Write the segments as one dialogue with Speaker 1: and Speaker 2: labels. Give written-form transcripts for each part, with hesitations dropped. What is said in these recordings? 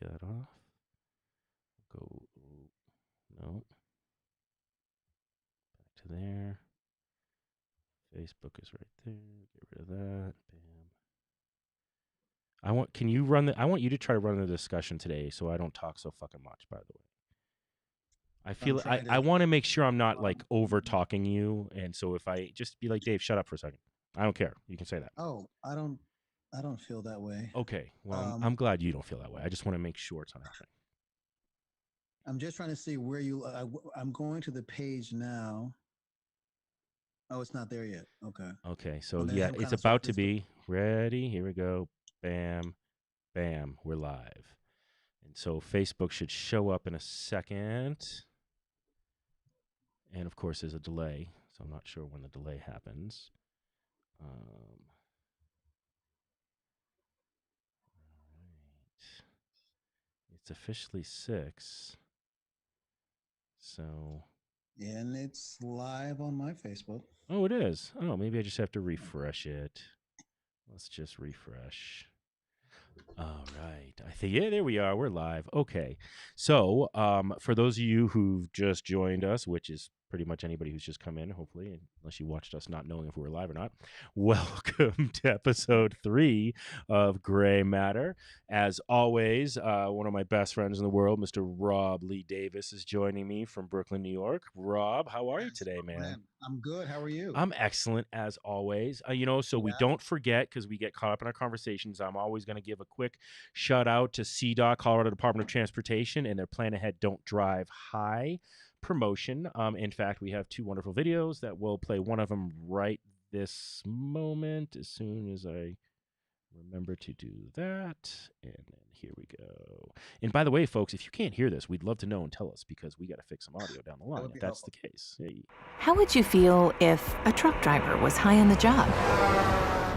Speaker 1: that off. Go, no. Back to there. Facebook is right there. Get rid of that. Bam. Can you run I want you to try to run the discussion today so I don't talk so fucking much, by the way.
Speaker 2: I'm trying
Speaker 1: I
Speaker 2: to.
Speaker 1: want to make sure I'm not like over talking you. And so if I just be like, Dave, shut up for a second. I don't care. You can say that.
Speaker 2: Oh, I don't feel that way.
Speaker 1: Okay. Well,
Speaker 2: Um,
Speaker 1: I'm glad you don't feel that way. I just want to make sure it's not happening.
Speaker 2: I'm just trying to see where you. I'm going to the page now. Oh, it's not there yet. Okay.
Speaker 1: Okay.
Speaker 2: Oh,
Speaker 1: So
Speaker 2: the
Speaker 1: yeah,
Speaker 2: Hemp
Speaker 1: it's
Speaker 2: Connoisseur
Speaker 1: about to
Speaker 2: Facebook.
Speaker 1: be ready. Here we go. Bam. Bam. We're live. And so Facebook should show up in a second. And of course, there's a delay. So I'm not sure when the delay happens. Right. It's officially 6. So.
Speaker 2: And it's live on my Facebook.
Speaker 1: Oh, it is. Oh, maybe I just have to refresh it. Let's just refresh. All right. I think, yeah, there we are. We're live. Okay. So, for those of you who've just joined us, which is pretty much anybody who's just come in, hopefully, unless you watched us not knowing if we were live or not, welcome to episode 3 of Gray Matter. As always, one of my best friends in the world, Mr. Rob Lee Davis, is joining me from Brooklyn, New York. Rob, how are you
Speaker 2: Yes,
Speaker 1: today, man?
Speaker 2: man. I'm good. How are you?
Speaker 1: I'm excellent as always. So we
Speaker 2: Yeah.
Speaker 1: don't forget because we get caught up in our conversations. I'm always going to give a quick shout out to CDOT, Colorado Department of Transportation, and their Plan Ahead Don't Drive High promotion. In fact, we have 2 wonderful videos that will play one of them right this moment as soon as I remember to do that. And then here we go. And by the way, folks, if you can't hear this, we'd love to know and tell us because we got to fix some audio down the
Speaker 2: That
Speaker 1: line
Speaker 2: would
Speaker 1: if
Speaker 2: be
Speaker 1: that's the
Speaker 2: helpful.
Speaker 1: case. Hey.
Speaker 3: How would you feel if a truck driver was high on the job?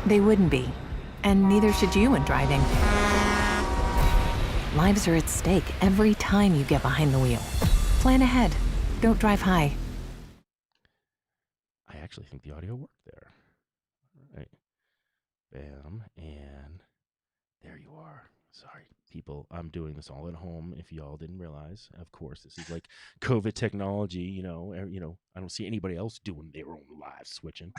Speaker 3: They wouldn't be, and neither should you when driving. Lives are at stake every time you get behind the wheel. Plan ahead. Don't drive high.
Speaker 1: I actually think the audio worked there. All right. Bam. And there you are. Sorry, people. I'm doing this all at home. If y'all didn't realize, of course, this is like COVID technology. I don't see anybody else doing their own live switching.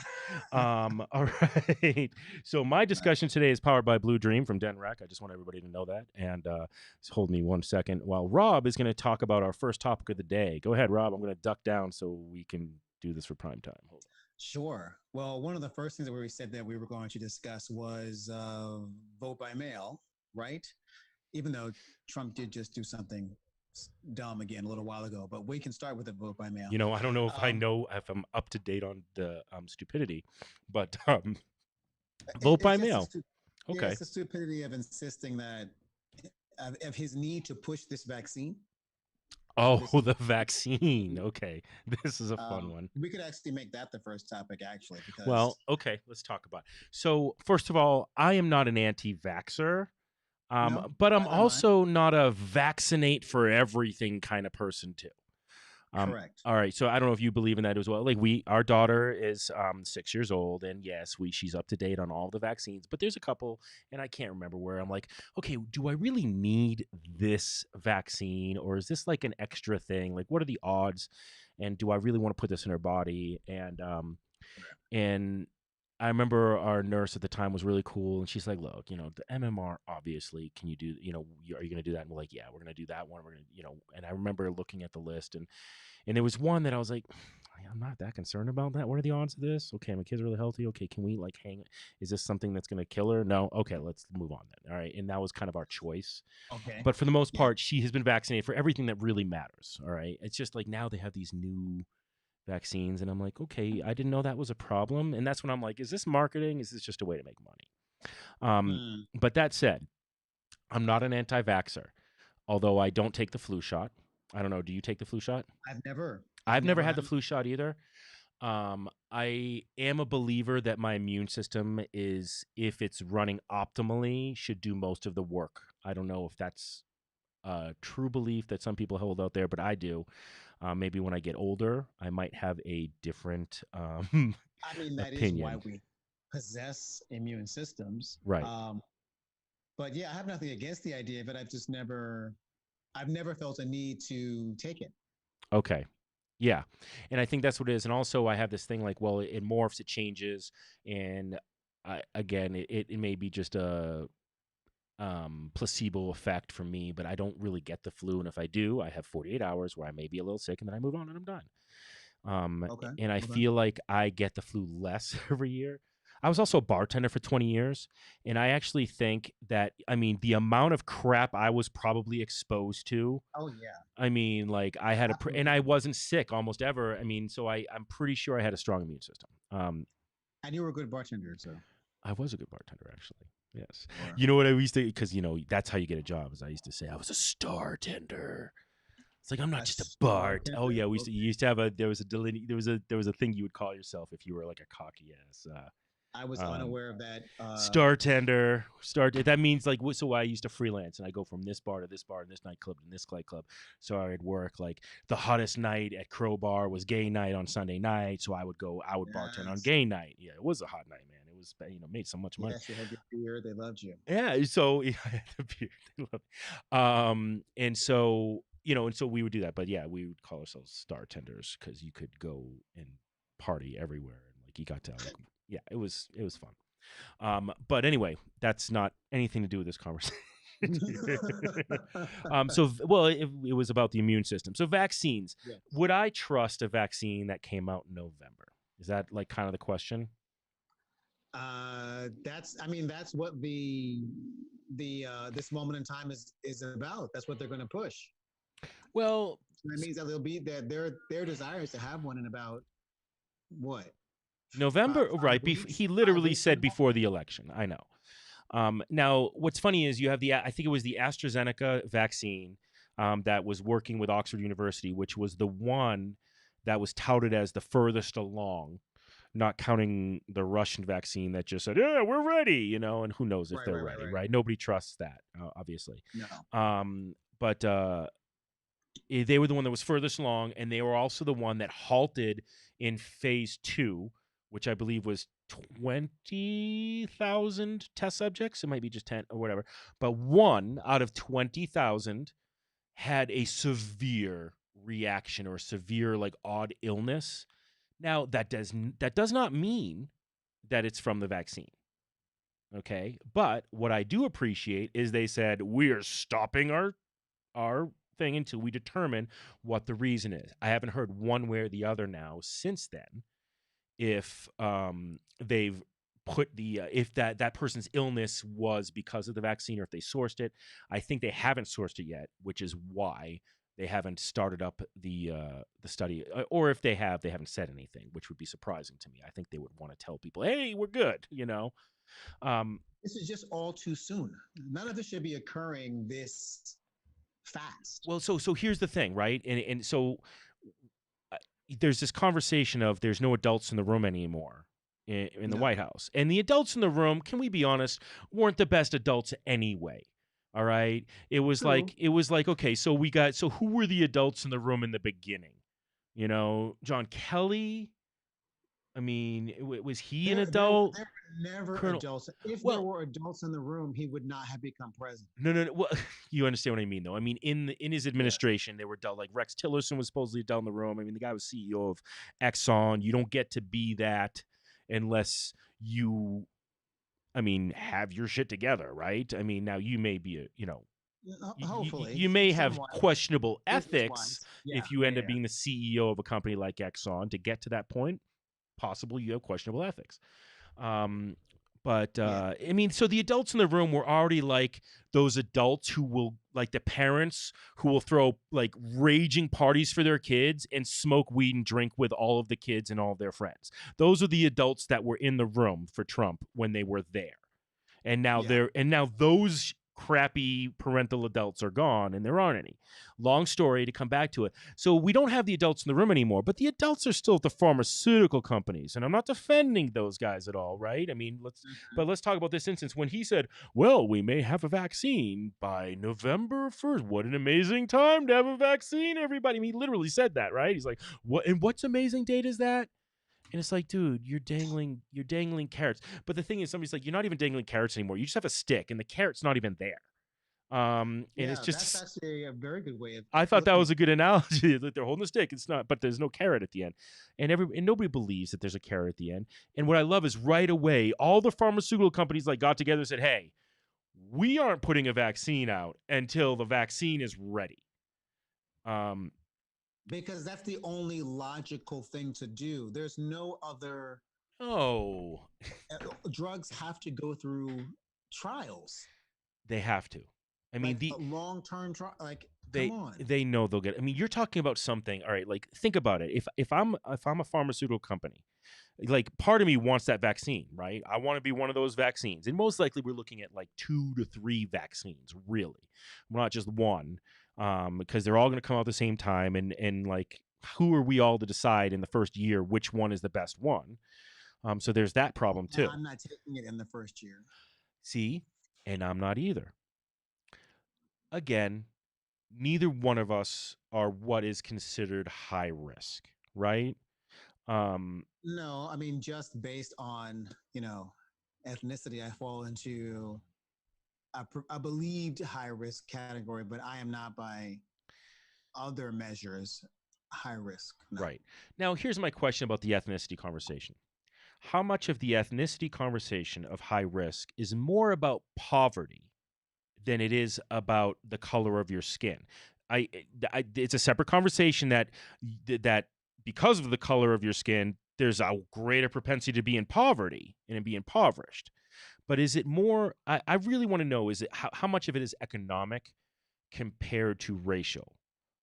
Speaker 1: All right. So my discussion today is powered by Blue Dream from Denrec. I just want everybody to know that. And just hold me 1 second while Rob is going to talk about our first topic of the day. Go ahead, Rob. I'm going to duck down so we can do this for prime time. Hold on.
Speaker 2: Sure. Well, one of the first things that we said that we were going to discuss was vote by mail, right? Even though Trump did just do something dumb again a little while ago, but we can start with the vote by mail.
Speaker 1: I don't know if I
Speaker 2: Um,
Speaker 1: know if I'm up to date on the stupidity, but vote by
Speaker 2: it's just
Speaker 1: mail.
Speaker 2: yeah,
Speaker 1: Okay.
Speaker 2: it's the stupidity of insisting that of his need to push this vaccine. So
Speaker 1: Oh,
Speaker 2: this is
Speaker 1: the vaccine. Okay. This is a fun one.
Speaker 2: we could actually make that the first topic actually because
Speaker 1: Well, okay, let's talk about it. So, first of all, I am not an anti-vaxxer,
Speaker 2: no,
Speaker 1: but I'm
Speaker 2: neither am I.
Speaker 1: also not a vaccinate for everything kind of person too.
Speaker 2: Correct.
Speaker 1: All right. So I don't know if you believe in that as well. Like our daughter is 6 years old, and yes, she's up to date on all the vaccines. But there's a couple, and I can't remember where I'm like, okay, do I really need this vaccine, or is this like an extra thing? Like, what are the odds, and do I really want to put this in her body? And I remember our nurse at the time was really cool, and she's like, "Look, the MMR, obviously, can you do? Are you going to do that?" And we're like, "Yeah, we're going to do that one. We're going to." And I remember looking at the list, and there was one that I was like, I'm not that concerned about that. What are the odds of this? Okay, my kid's really healthy. Okay, can we like hang? Is this something that's going to kill her? No. Okay, let's move on then. All right, and that was kind of our choice.
Speaker 2: Okay.
Speaker 1: But for the most
Speaker 2: Yeah.
Speaker 1: part, she has been vaccinated for everything that really matters. All right, it's just like now they have these new vaccines, and I'm like, okay, I didn't know that was a problem. And that's when I'm like, is this marketing? Is this just a way to make money?
Speaker 2: Hmm.
Speaker 1: But that said, I'm not an anti-vaxxer, although I don't take the flu shot. I don't know. Do you take the flu shot?
Speaker 2: I've
Speaker 1: I've never
Speaker 2: never
Speaker 1: had
Speaker 2: had.
Speaker 1: the flu shot either. I am a believer that my immune system is, if it's running optimally, should do most of the work. I don't know if that's a true belief that some people hold out there, but I do. Maybe when I get older, I might have a different
Speaker 2: I mean, that is why
Speaker 1: opinion.
Speaker 2: we possess immune systems.
Speaker 1: Right.
Speaker 2: But yeah, I have nothing against the idea, but I've never felt a need to take it.
Speaker 1: Okay. Yeah. And I think that's what it is. And also I have this thing like, well, it morphs, it changes. And again, it may be just a placebo effect for me, but I don't really get the flu. And if I do, I have 48 hours where I may be a little sick and then I move on and I'm done.
Speaker 2: Okay.
Speaker 1: And I
Speaker 2: Okay.
Speaker 1: feel like I get the flu less every year. I was also a bartender for 20 years. And I actually think that, I mean, the amount of crap I was probably exposed to,
Speaker 2: Oh yeah,
Speaker 1: I mean, like I had and
Speaker 2: absolutely.
Speaker 1: I wasn't sick almost ever. I mean, so I'm pretty sure I had a strong immune system.
Speaker 2: And you were a good bartender, so
Speaker 1: I was a good bartender, actually. Yes.
Speaker 2: you were.
Speaker 1: You know what I used to, because, that's how you get a job, is I used to say I was a star tender. It's like, I'm not
Speaker 2: A
Speaker 1: just a
Speaker 2: star
Speaker 1: bart. Oh
Speaker 2: tender.
Speaker 1: yeah,
Speaker 2: Okay.
Speaker 1: you used to have there was a there was a thing you would call yourself if you were like a cocky ass
Speaker 2: I was
Speaker 1: um,
Speaker 2: unaware of that.
Speaker 1: star tender. That means like so I used to freelance and I go from this bar to this bar and this nightclub and this nightclub. So I'd work like the hottest night at Crowbar was gay night on Sunday night. So I would bartend on
Speaker 2: Yes,
Speaker 1: gay night. Yeah, it was a hot night, man. It was made so much money.
Speaker 2: yes, you had your beer. They loved you.
Speaker 1: Yeah, so yeah, I had the beer. They loved it. And so and so we would do that. But yeah, we would call ourselves star tenders because you could go and party everywhere and like you got to like yeah, it was fun. But anyway, that's not anything to do with this conversation. Well, it was about the immune system. So vaccines.
Speaker 2: Yes.
Speaker 1: Would I trust a vaccine that came out in November? Is that like kind of the question?
Speaker 2: I mean, that's what the this moment in time is about. That's what they're going to push.
Speaker 1: Well,
Speaker 2: So that means that they'll be that their desire is to have one in about what
Speaker 1: November,
Speaker 2: five
Speaker 1: right?
Speaker 2: weeks,
Speaker 1: He
Speaker 2: five
Speaker 1: literally
Speaker 2: weeks from
Speaker 1: said
Speaker 2: now.
Speaker 1: before the election. I know. Now, what's funny is you have I think it was the AstraZeneca vaccine that was working with Oxford University, which was the one that was touted as the furthest along, not counting the Russian vaccine that just said, "Yeah, we're ready," and who knows if
Speaker 2: Right,
Speaker 1: they're
Speaker 2: right, right,
Speaker 1: ready,
Speaker 2: right.
Speaker 1: right? Nobody trusts that, obviously.
Speaker 2: No.
Speaker 1: But they were the one that was furthest along, and they were also the one that halted in phase 2, which I believe was 20,000 test subjects. It might be just 10 or whatever. But one out of 20,000 had a severe reaction or severe, like, odd illness. Now, that does not mean that it's from the vaccine. Okay. But what I do appreciate is they said, we are stopping our thing until we determine what the reason is. I haven't heard one way or the other now since then if they've put if that person's illness was because of the vaccine or if they sourced it. I think they haven't sourced it yet, which is why they haven't started up the study, or if they have, they haven't said anything, which would be surprising to me. I think they would want to tell people, "Hey, we're good."
Speaker 2: This is just all too soon. None of this should be occurring this fast.
Speaker 1: Well, so here's the thing, right? And so uh, there's this conversation of there's no adults in the room anymore in the
Speaker 2: No.
Speaker 1: White House, and the adults in the room, can we be honest, weren't the best adults anyway. All right,
Speaker 2: True.
Speaker 1: it was like okay, so who were the adults in the room in the beginning? John Kelly. I mean, was he an adult?
Speaker 2: There were never
Speaker 1: Colonel.
Speaker 2: adults. If there
Speaker 1: Well,
Speaker 2: were adults in the room, he would not have become president.
Speaker 1: no, no, no. Well, you understand what I mean, though. I mean, in his
Speaker 2: Yeah.
Speaker 1: administration, they were adult. Like Rex Tillerson was supposedly adult in the room. I mean, the guy was CEO of Exxon. You don't get to be that unless you, I mean, have your shit together, right? I mean, now you may be
Speaker 2: Hopefully,
Speaker 1: you may have
Speaker 2: somewhat
Speaker 1: questionable
Speaker 2: business
Speaker 1: ethics
Speaker 2: wise. Yeah,
Speaker 1: if you
Speaker 2: yeah,
Speaker 1: end up
Speaker 2: yeah.
Speaker 1: being the CEO of a company like Exxon. To get to that point, possible you have questionable ethics. Um, but
Speaker 2: Yeah.
Speaker 1: I mean, so the adults in the room were already like those adults who will, like the parents who will throw like raging parties for their kids and smoke weed and drink with all of the kids and all of their friends. Those are the adults that were in the room for Trump when they were there.
Speaker 2: Yeah.
Speaker 1: And now those crappy parental adults are gone and there aren't any. Long story to come back to it. So we don't have the adults in the room anymore, but the adults are still at the pharmaceutical companies, and I'm not defending those guys at all, right? I mean, let's talk about this instance when he said, "Well, we may have a vaccine by November 1st. What an amazing time to have a vaccine, everybody." I mean, he literally said that, right? He's like, "What, and what's amazing date is that?" And it's like, dude, you're dangling carrots. But the thing is, somebody's like, you're not even dangling carrots anymore. You just have a stick, and the carrot's not even there. And it's
Speaker 2: Yeah, that's
Speaker 1: just,
Speaker 2: actually a very good way of
Speaker 1: I thought that
Speaker 2: looking
Speaker 1: was
Speaker 2: at
Speaker 1: a good analogy. That they're holding a stick. It's not, but there's no carrot at the end, and nobody believes that there's a carrot at the end. And what I love is right away, all the pharmaceutical companies like got together and said, "Hey, we aren't putting a vaccine out until the vaccine is ready." Um,
Speaker 2: because that's the only logical thing to do. There's no other
Speaker 1: oh,
Speaker 2: drugs have to go through trials,
Speaker 1: they have to. I mean,
Speaker 2: like a long-term trial. Like, come
Speaker 1: they
Speaker 2: on.
Speaker 1: they know they'll get. I mean, you're talking about something. All right, like think about it. If I'm a pharmaceutical company, like part of me wants that vaccine, right? I want to be one of those vaccines, and most likely we're looking at like 2 to 3 vaccines, really, not just one, because they're all going to come out at the same time, and like who are we all to decide in the first year which one is the best one? So there's that problem
Speaker 2: And
Speaker 1: too.
Speaker 2: I'm not taking it in the first year.
Speaker 1: See, and I'm not either. Again, neither one of us are what is considered high risk, right? Um,
Speaker 2: No, I mean, just based on, ethnicity, I fall into a believed high risk category, but I am not by other measures high risk. No.
Speaker 1: right. Now, here's my question about the ethnicity conversation. How much of the ethnicity conversation of high risk is more about poverty than it is about the color of your skin? It's a separate conversation that because of the color of your skin, there's a greater propensity to be in poverty and to be impoverished. But is it more? I really want to know: is it how much of it is economic compared to racial?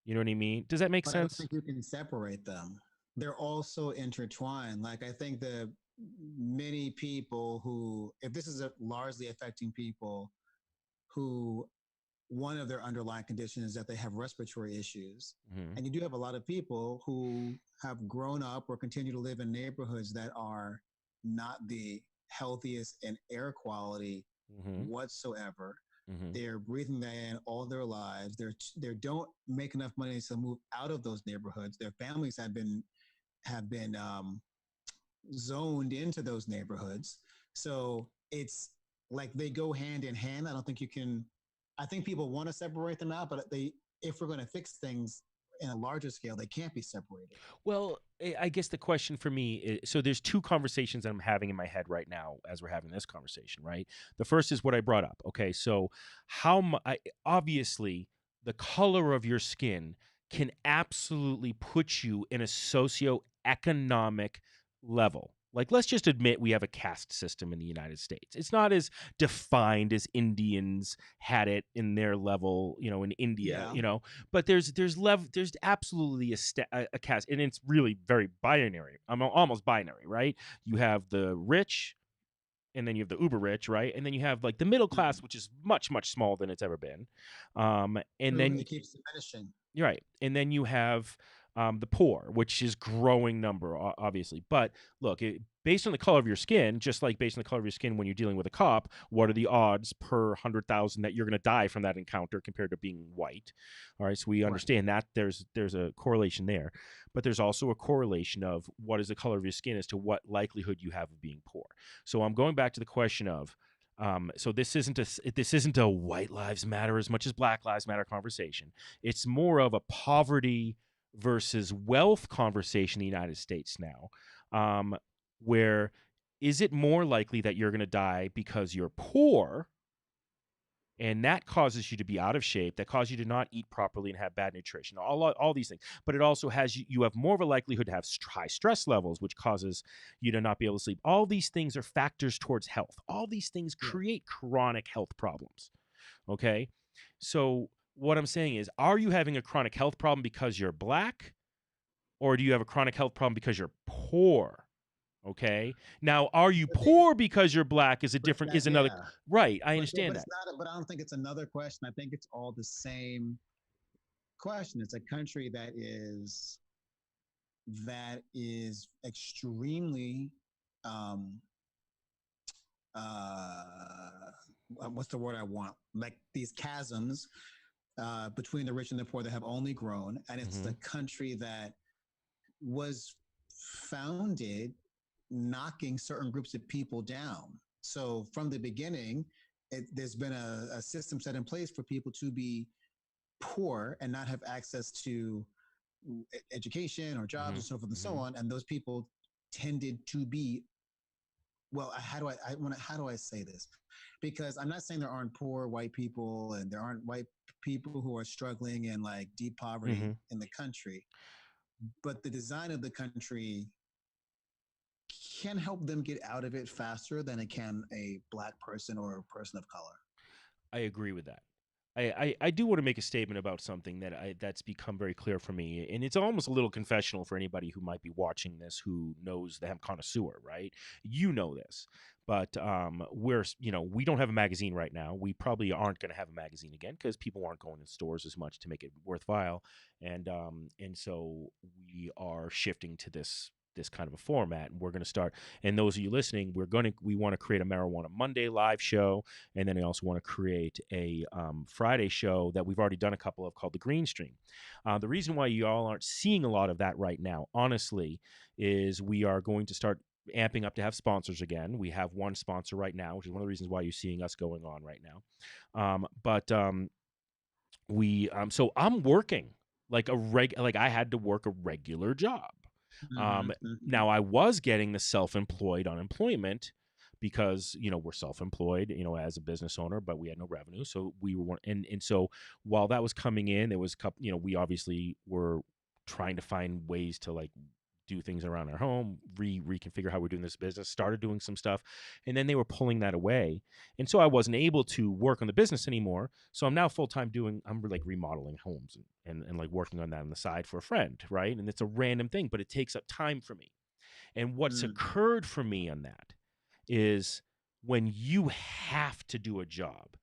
Speaker 1: You know what I mean? Does that make
Speaker 2: But I don't
Speaker 1: sense?
Speaker 2: think you can separate them. They're also intertwined. Like, I think the many people who, if this is largely affecting people who one of their underlying conditions is that they have respiratory issues.
Speaker 1: Hmm.
Speaker 2: And you do have a lot of people who have grown up or continue to live in neighborhoods that are not the healthiest in air quality
Speaker 1: Hmm.
Speaker 2: whatsoever.
Speaker 1: Hmm.
Speaker 2: They're breathing that in all their lives. They don't make enough money to move out of those neighborhoods. Their families have been zoned into those neighborhoods. So it's like they go hand in hand. I don't think you can. I think people want to separate them out, but if we're going to fix things in a larger scale, they can't be separated.
Speaker 1: Well, I guess the question for me is, so there's 2 conversations that I'm having in my head right now as we're having this conversation, right? The first is what I brought up. Okay, so obviously the color of your skin can absolutely put you in a socioeconomic level. Like, let's just admit we have a caste system in the United States. It's not as defined as Indians had it in their level, in India,
Speaker 2: Yeah.
Speaker 1: but there's absolutely a caste, and it's really very binary. I'm almost binary, right? You have the rich, and then you have the uber rich, right? And then you have like the middle class, which is much much smaller than it's ever been. And
Speaker 2: True.
Speaker 1: then
Speaker 2: It keeps diminishing.
Speaker 1: you're right. And then you have the poor, which is growing number, obviously. But look, based on the color of your skin, just like based on the color of your skin when you're dealing with a cop, what are the odds per 100,000 that you're going to die from that encounter compared to being white? All right, so we
Speaker 2: Right.
Speaker 1: understand that there's a correlation there, but there's also a correlation of what is the color of your skin as to what likelihood you have of being poor. So I'm going back to the question of so this isn't a white lives matter as much as black lives matter conversation. It's more of a poverty versus wealth conversation in the United States now, where is it more likely that you're going to die because you're poor and that causes you to be out of shape, that causes you to not eat properly and have bad nutrition, all these things. But it also has you have more of a likelihood to have high stress levels, which causes you to not be able to sleep. All these things are factors towards health. All these things
Speaker 2: Yeah.
Speaker 1: create chronic health problems. Okay. So what I'm saying is, are you having a chronic health problem because you're black, or do you have a chronic health problem because you're poor? Okay. Now, are you
Speaker 2: But they,
Speaker 1: poor because you're black
Speaker 2: but
Speaker 1: is
Speaker 2: that,
Speaker 1: another,
Speaker 2: yeah.
Speaker 1: right. I
Speaker 2: But
Speaker 1: understand
Speaker 2: it's
Speaker 1: that.
Speaker 2: not. But I don't think it's another question. I think it's all the same question. It's a country that is extremely um uh what's the word I want? Like these chasms between the rich and the poor that have only grown, and it's
Speaker 1: Hmm.
Speaker 2: the country that was founded knocking certain groups of people down. So from the beginning, there's been a system set in place for people to be poor and not have access to education or jobs
Speaker 1: Mm-hmm.
Speaker 2: and so forth and so
Speaker 1: Mm-hmm.
Speaker 2: on. And those people tended to be, well, how do I say this? Because I'm not saying there aren't poor white people and there aren't white people who are struggling in like deep
Speaker 1: Mm-hmm.
Speaker 2: poverty in the country, but the design of the country can help them get out of it faster than it can a black person or a person of color.
Speaker 1: I agree with that. I do want to make a statement about something that's become very clear for me, and it's almost a little confessional for anybody who might be watching this who knows the Hemp Connoisseur, right? You know this, but we don't have a magazine right now. We probably aren't going to have a magazine again because people aren't going to stores as much to make it worthwhile, and so we are shifting to this kind of a format, and we're going to start. And those of you listening, we want to create a Marijuana Monday live show, and then we also want to create a Friday show that we've already done a couple of called the Green Stream. The reason why you all aren't seeing a lot of that right now, honestly, is we are going to start amping up to have sponsors again. We have one sponsor right now, which is one of the reasons why you're seeing us going on right now. But so I'm working like I had to work a regular job.
Speaker 2: Mm-hmm, mm-hmm.
Speaker 1: Now I was getting the self-employed unemployment because we're self-employed as a business owner, but we had no revenue, so we were and so while that was coming in, there was a couple, we obviously were trying to find ways to like do things around our home, reconfigure how we're doing this business, started doing some stuff, and then they were pulling that away, and so I wasn't able to work on the business anymore. So I'm now full-time I'm like remodeling homes and like working on that on the side for a friend, right? And it's a random thing, but it takes up time for me. And what's
Speaker 2: Mm.
Speaker 1: occurred for me on that is when you have to do a job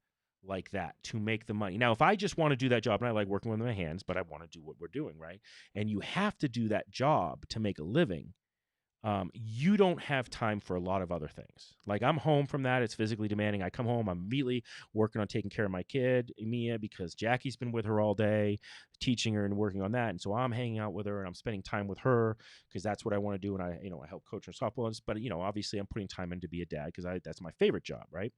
Speaker 1: like that to make the money. Now, if I just want to do that job and I like working with my hands, but I want to do what we're doing, right? And you have to do that job to make a living, you don't have time for a lot of other things. Like I'm home from that. It's physically demanding. I come home, I'm immediately working on taking care of my kid, Mia, because Jackie's been with her all day, teaching her and working on that. And so I'm hanging out with her and I'm spending time with her because that's what I want to do. And I help coach her softball. But, obviously I'm putting time in to be a dad because that's my favorite job, right?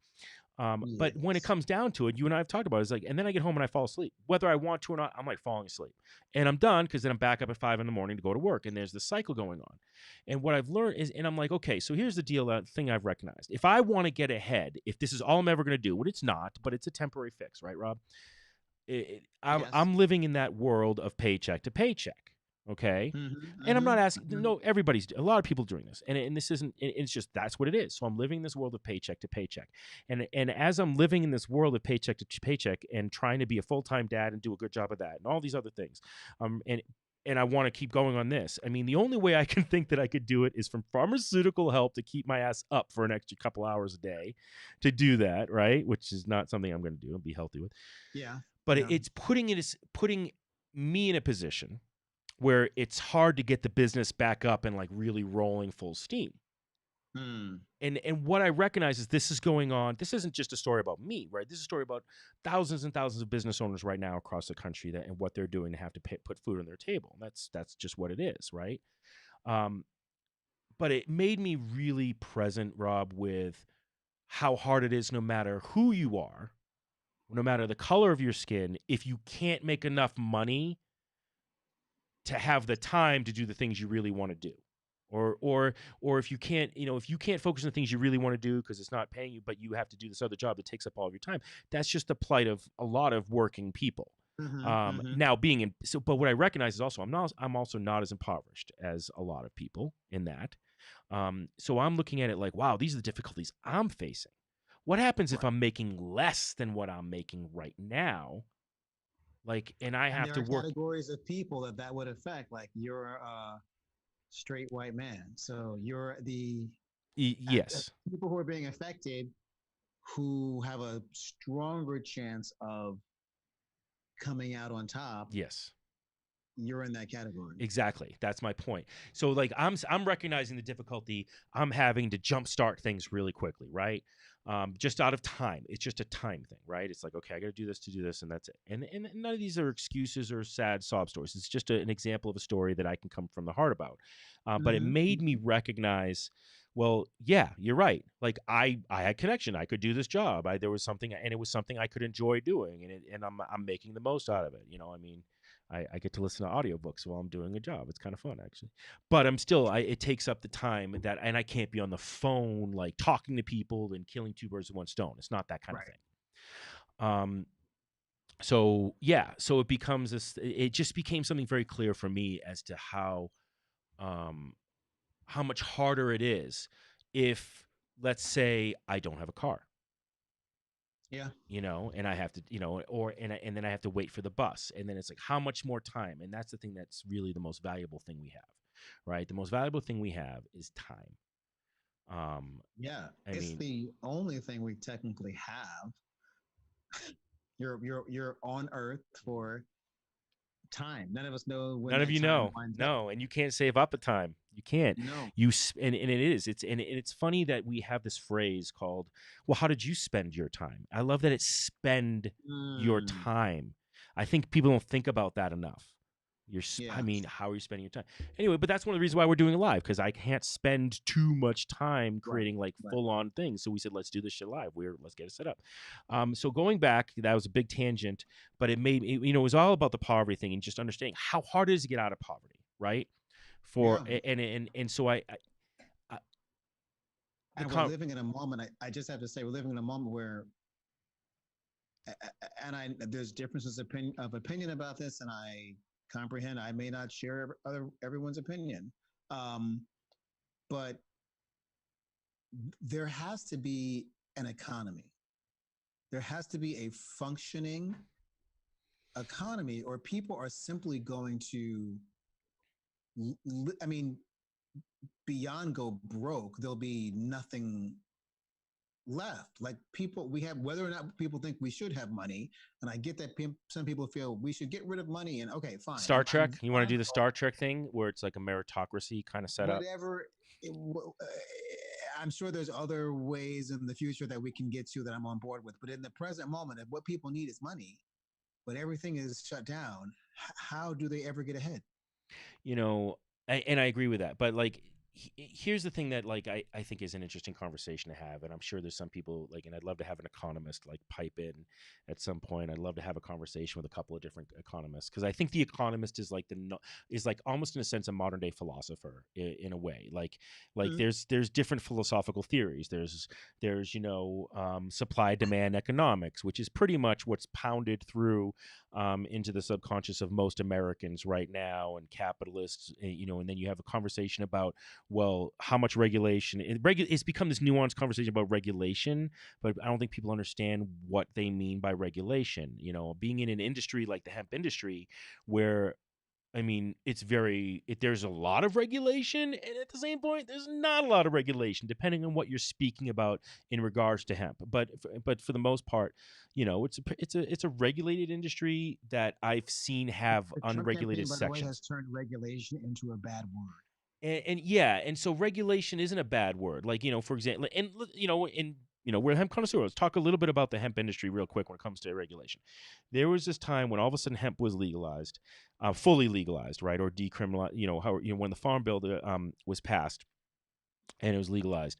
Speaker 1: But when it
Speaker 2: Yes.
Speaker 1: comes down to it, you and I have talked about it, it's like, and then I get home and I fall asleep. Whether I want to or not, I'm like falling asleep. And I'm done because then I'm back up at 5 a.m. to go to work. And there's this cycle going on. And what I've learned is, and I'm like, okay, so here's the deal, thing I've recognized. If I want to get ahead, if this is all I'm ever going to do, what it's not, but it's a temporary fix, right, Rob?
Speaker 2: Yes.
Speaker 1: I'm living in that world of paycheck to paycheck. Okay.
Speaker 2: Mm-hmm,
Speaker 1: And I'm not
Speaker 2: mm-hmm,
Speaker 1: asking,
Speaker 2: mm-hmm.
Speaker 1: no, a lot of people doing this. And this isn't, it's just, that's what it is. So I'm living in this world of paycheck to paycheck. And as I'm living in this world of paycheck to paycheck and trying to be a full-time dad and do a good job of that and all these other things, and I want to keep going on this. I mean, the only way I can think that I could do it is from pharmaceutical help to keep my ass up for an extra couple hours a day to do that, right? Which is not something I'm going to do and be healthy with.
Speaker 2: Yeah.
Speaker 1: But
Speaker 2: Yeah.
Speaker 1: it's putting me in a position where it's hard to get the business back up and like really rolling full steam.
Speaker 2: Mm.
Speaker 1: And what I recognize is this is going on. This isn't just a story about me, right? This is a story about thousands and thousands of business owners right now across the country and what they're doing to have to put food on their table. And that's just what it is, right? But it made me really present, Rob, with how hard it is no matter who you are, no matter the color of your skin, if you can't make enough money to have the time to do the things you really want to do. Or if you can't, if you can't focus on the things you really want to do because it's not paying you, but you have to do this other job that takes up all of your time. That's just the plight of a lot of working people.
Speaker 2: Mm-hmm, mm-hmm.
Speaker 1: Now but what I recognize is also I'm also not as impoverished as a lot of people in that. So I'm looking at it like, wow, these are the difficulties I'm facing. What happens if
Speaker 2: Right.
Speaker 1: I'm making less than what I'm making right now? Like, and I
Speaker 2: And
Speaker 1: have
Speaker 2: there
Speaker 1: to
Speaker 2: are
Speaker 1: work.
Speaker 2: categories of people that would affect. Like you're a straight white man, so you're the
Speaker 1: Yes.
Speaker 2: people who are being affected who have a stronger chance of coming out on top
Speaker 1: Yes.
Speaker 2: you're in that category.
Speaker 1: Exactly. That's my point. So like I'm recognizing the difficulty I'm having to jumpstart things really quickly, right? Just out of time. It's just a time thing, right? It's like, okay, I got to do this, and that's it. And none of these are excuses or sad sob stories. It's just an example of a story that I can come from the heart about. But it made me recognize, well, yeah, you're right. Like I had connection. I could do this job. There was something, and it was something I could enjoy doing, and I'm making the most out of it. You know, I mean, I get to listen to audiobooks while I'm doing a job. It's kind of fun, actually. But I'm still, it takes up the time that, and I can't be on the phone, like talking to people and killing two birds with one stone. It's not that kind of thing. So yeah, so it becomes this, it just became something very clear for me as to how much harder it is if, let's say, I don't have a car.
Speaker 2: Yeah.
Speaker 1: You know, and I have to, you know, and then I have to wait for the bus. And then it's like, how much more time? And that's the thing that's really the most valuable thing we have, right? The most valuable thing we have is time.
Speaker 2: Yeah.
Speaker 1: I
Speaker 2: It's
Speaker 1: mean,
Speaker 2: the only thing we technically have. You're on Earth for time. None of us know when
Speaker 1: none of
Speaker 2: that
Speaker 1: you
Speaker 2: time
Speaker 1: know,
Speaker 2: winds up.
Speaker 1: no, and you can't save up the time. You can't.
Speaker 2: No.
Speaker 1: And it is. And it's funny that we have this phrase called, well, how did you spend your time? I love that it's spend your
Speaker 2: Mm,
Speaker 1: time. I think people don't think about that enough. I
Speaker 2: yeah.
Speaker 1: mean, how are you spending your time? Anyway, but that's one of the reasons why we're doing it live, because I can't spend too much time
Speaker 2: Right.
Speaker 1: creating like
Speaker 2: Right.
Speaker 1: full on things. So we said, let's do this shit live. Let's get it set up. So going back, that was a big tangent, but it made it, you know, it was all about the poverty thing and just understanding how hard it is to get out of poverty, right?
Speaker 2: Yeah.
Speaker 1: And so I the
Speaker 2: And we're living in a moment. I just have to say, we're living in a moment where, and there's differences of opinion about this, and I comprehend. I may not share everyone's opinion, but there has to be an economy. There has to be a functioning economy, or people are simply going to. I mean, beyond go broke, there'll be nothing left. Like people, we have, whether or not people think we should have money, and I get that some people feel we should get rid of money. And okay, fine.
Speaker 1: Star Trek. You want to do the Star Trek thing where it's like a meritocracy kind of setup?
Speaker 2: Whatever. I'm sure there's other ways in the future that we can get to that I'm on board with. But in the present moment, if what people need is money, but everything is shut down, how do they ever get ahead?
Speaker 1: You know, and I agree with that. But like, here's the thing that like I think is an interesting conversation to have, and I'm sure there's some people like, and I'd love to have an economist like pipe in at some point. I'd love to have a conversation with a couple of different economists, because I think the economist is like is like almost in a sense a modern day philosopher in a way. Like there's different philosophical theories. There's you know, supply demand economics, which is pretty much what's pounded through into the subconscious of most Americans right now, and capitalists, you know. And then you have a conversation about, well, how much regulation. It's become this nuanced conversation about regulation, but I don't think people understand what they mean by regulation. You know, being in an industry like the hemp industry, where I mean, there's a lot of regulation, and at the same point, there's not a lot of regulation, depending on what you're speaking about in regards to hemp. But for the most part, you know, it's a regulated industry that I've seen have
Speaker 2: The Trump
Speaker 1: unregulated
Speaker 2: campaign, by the way, has
Speaker 1: sections.
Speaker 2: turned regulation into a bad word.
Speaker 1: And yeah, and so regulation isn't a bad word. Like, you know, for example, and you know, we're hemp connoisseur. Let's talk a little bit about the hemp industry real quick when it comes to regulation. There was this time when all of a sudden hemp was legalized, fully legalized, right, or decriminalized. You know how, you know, when the Farm Bill was passed and it was legalized,